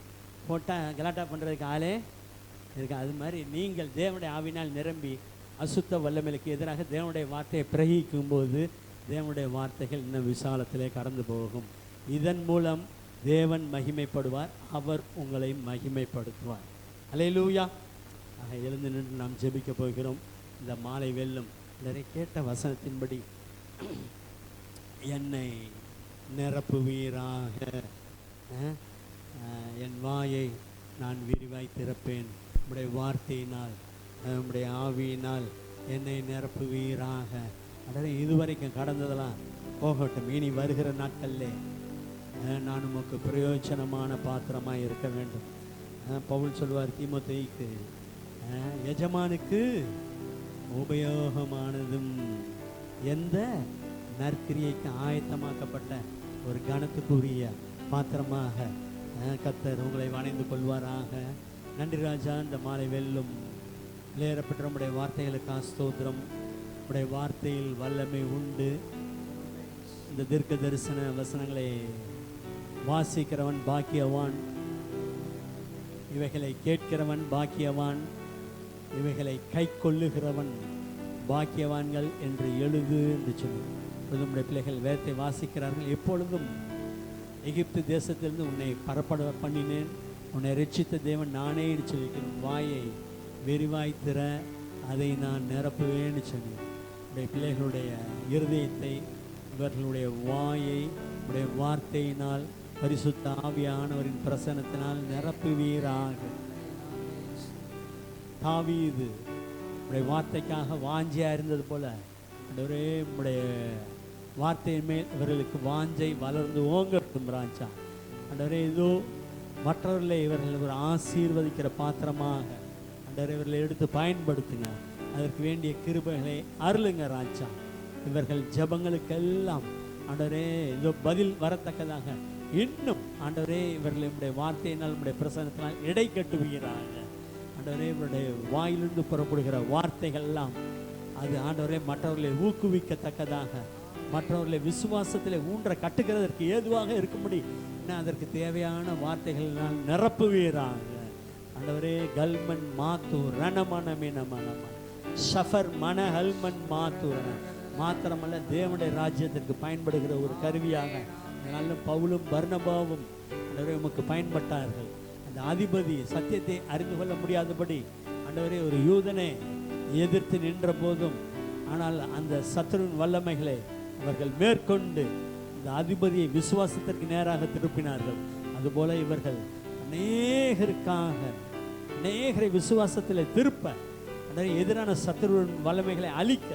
போட்டால் கலாட்டா பண்ணுறதுக்கு ஆளே இருக்கு. அது மாதிரி நீங்கள் தேவனுடைய ஆவினால் நிரம்பி அசுத்த வல்லமைக்கு எதிராக தேவனுடைய வார்த்தையை பிரகிக்கும் போது தேவனுடைய வார்த்தைகள் இன்னும் விசாலத்திலே கடந்து போகும். இதன் மூலம் தேவன் மகிமைப்படுவார், அவர் உங்களை மகிமைப்படுத்துவார். அல்லேலூயா. ஆக எழுந்து நின்று நாம் ஜெபிக்க போகிறோம். இந்த மாலை வெல்லும் நிறைய கேட்ட வசனத்தின்படி என்னை நிரப்புவீராக. என் வாயை நான் விரிவாய் திறப்பேன், உம்முடைய வார்த்தையினால் உம்முடைய ஆவியினால் என்னை நிரப்புவீராக. அதாவது இதுவரைக்கும் கடந்ததெல்லாம் போகட்டும், இனி வருகிற நாட்களில் நான் உமக்கு பிரயோஜனமான பாத்திரமாக இருக்க வேண்டும். பவுல் சொல்வார் தீமோத்தேயுக்கு, எஜமானுக்கு உபயோகமானதும் எந்த நற்கிரியைக்கு ஆயத்தமாக்கப்பட்ட ஒரு கனத்துக்குரிய பாத்திரமாக கர்த்தர் உங்களை வணைந்து கொள்வாராக. நன்றி ராஜா. இந்த மாலை வெல்லும் விளையாடப்பட்ட நம்முடைய வார்த்தைகளுக்கு ஸ்தோத்திரம். உடைய வார்த்தையில் வல்லமை உண்டு. இந்த தீர்க்க தரிசன வசனங்களை வாசிக்கிறவன் பாக்கியவான், இவைகளை கேட்கிறவன் பாக்கியவான், இவைகளை கை கொள்ளுகிறவன் பாக்கியவான்கள் என்று எழுது என்று சொல்லி நம்முடைய பிள்ளைகள் வேதத்தை வாசிக்கிறார்கள். எப்பொழுதும் எகிப்து தேசத்திலிருந்து உன்னை பரப்பட பண்ணினேன், உன்னை ரட்சித்த தேவன் நானே என்று சொல்லியிருக்கிறேன். வாயை விரிவாய் திற, அதை நான் நிரப்புவேன்னு சொன்னேன். உடைய பிள்ளைகளுடைய இருதயத்தை, இவர்களுடைய வாயை உடைய வார்த்தையினால், பரிசுத்த ஆவியானவரின் பிரசன்னத்தினால் நிரப்புவீராக. தாவீது உடைய வார்த்தைக்காக வாஞ்சியா இருந்தது போல ஆண்டவரே உடைய வார்த்தையின் மேல் இவர்களுக்கு வாஞ்சை வளர்ந்து ஓங்கட்டும் ராஜா. ஆண்டவரே இதோ மற்றவர்களை இவர்கள் ஒரு ஆசீர்வதிக்கிற பாத்திரமாக ஆண்டவரே இவர்களை எடுத்து பயன்படுத்துங்க. அதற்கு வேண்டிய கிருபைகளை அருளுங்க ராஜா. இவர்கள் ஜெபங்களுக்கெல்லாம் ஆண்டவரே இதோ பதில் வரத்தக்கதாக இன்னும் ஆண்டவரே இவர்களுடைய வார்த்தையினால் உடைய பிரசன்னத்தினால் எடை கட்டுவீராங்க. ஆண்டவரே இவருடைய வாயிலிருந்து புறப்படுகிற வார்த்தைகள் எல்லாம் அது ஆண்டவரே மற்றவர்களை ஊக்குவிக்கத்தக்கதாக, மற்றவர்களை விசுவாசத்தில் ஊன்ற கட்டுகிறதற்கு ஏதுவாக இருக்கும்படி அதற்கு தேவையான வார்த்தைகளினால் நிரப்புவீராக. ஆண்டவரே கல்மன் மாத்து ரணமனமினமனம ஷஃபர் மன ஹல்மன் மாத்து மாத்திரமல்ல தேவனுடைய ராஜ்யத்திற்கு பயன்படுகிற ஒரு கருவியாக நல்ல பவுலும் பர்னபாவும் ஆண்டவரே உமக்கு பயன்பட்டார்கள். அந்த அதிபதி சத்தியத்தை அறிந்து கொள்ள முடியாதபடி ஆண்டவரே ஒரு யூதனை எதிர்த்து நின்ற போதும் ஆனால் அந்த சத்துருவின் வல்லமைகளை அவர்கள் மேற்கொண்டு அந்த அதிபதியை விசுவாசத்திற்கு நேராக திருப்பினார்கள். அதுபோல இவர்கள் அநேகரை விசுவாசத்தில் திருப்ப, எதிரான சத்துருவின் வல்லமைகளை அழிக்க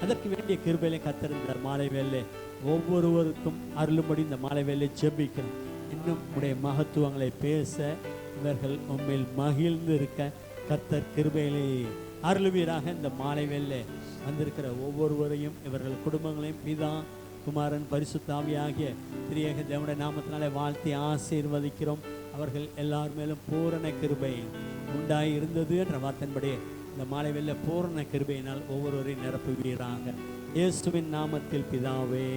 அதற்கு வேண்டிய கிருபையிலே கர்த்தர் மாலை வேலை ஒவ்வொருவருக்கும் அருளும்படி இந்த மாலை வேலை ஜெபிக்கிறோம். இன்னும் உடைய மகத்துவங்களை பேச இவர்கள் உண்மையில் மகிழ்ந்து இருக்க கர்த்தர் கிருபையிலே அருளுவீராக. இந்த மாலை வேலை வந்திருக்கிற ஒவ்வொருவரையும் இவர்கள் குடும்பங்களையும் பிதா குமாரன் பரிசுத்த ஆவியாகிய திரியேக தேவனுடைய நாமத்தினாலே வாழ்த்தி ஆசீர்வதிக்கிறோம். அவர்கள் எல்லார் மேலும் பூரண கிருபை உண்டாய் இருந்தது என்ற வார்த்தையின்படி இந்த மாலை வெள்ள பூரண கிருபையினால் ஒவ்வொருவரையும் நிரப்புவீராக. இயேசுவின் நாமத்தில் பிதாவே,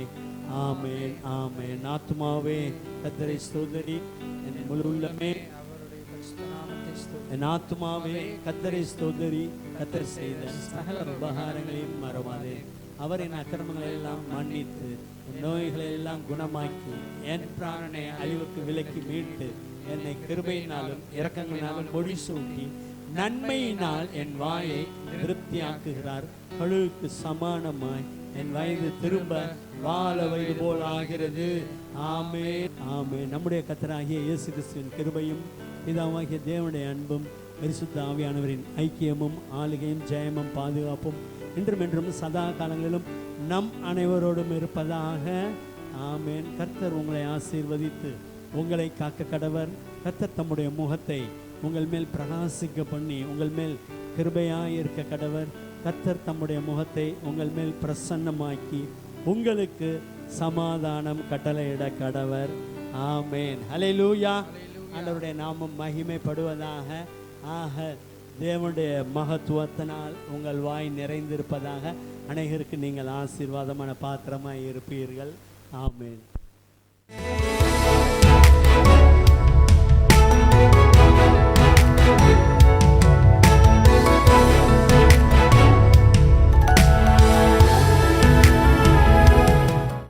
ஆமென் ஆமென். ஆத்துமாவே கர்த்தரை ஸ்தோத்திரி, என் முழு உள்ளமே என் ஆத்துமாவே கர்த்தரை ஸ்தோத்திரி. கர்த்தர் செய்த சகல உபகாரங்களையும் மறவாதே. அவர் என் அக்கிரமங்களை எல்லாம் மன்னித்து என் நோய்களை எல்லாம் குணமாக்கி என் பிராணனை அழிவுக்கு விலக்கி மீட்டு என்னை கிருபையினாலும் இரக்கங்களினாலும் முடிசூட்டி நன்மையினால் என் வாயை திருப்தியாக்குகிறார். கழுவுக்கு சமானமாய் என் வயது திரும்ப வாழ வயது போல் ஆகிறது. ஆமென் ஆமென். நம்முடைய கர்த்தராகிய இயேசு கிறிஸ்துவின் கிருபையும் பிதாவாகிய தேவனுடைய அன்பும் பரிசுத்த ஆவியானவரின் ஐக்கியமும் ஆளுகையும் ஜெயமும் பாதுகாப்பும் இன்றும் என்றும் சதா காலங்களிலும் நம் அனைவரோடும் இருப்பதாக. ஆமென். கர்த்தர் உங்களை ஆசீர்வதித்து உங்களை காக்க கடவர். கர்த்தர் தம்முடைய முகத்தை உங்கள் மேல் பிரகாசிக்க பண்ணி உங்கள் மேல் கிருபையாய் இருக்க கடவர். கர்த்தர் தம்முடைய முகத்தை உங்கள் மேல் பிரசன்னமாக்கி உங்களுக்கு சமாதானம் கட்டளையிட கடவர். ஆமென். ஹல்லேலூயா. ஆண்டவருடைய நாமம் மகிமைப்படுவதாக. ஆக தேவனுடைய மகத்துவத்தினால் உங்கள் வாய் நிறைந்திருப்பதாக. அநேகருக்கு நீங்கள் ஆசீர்வாதமான பாத்திரமாய் இருப்பீர்கள். ஆமென்.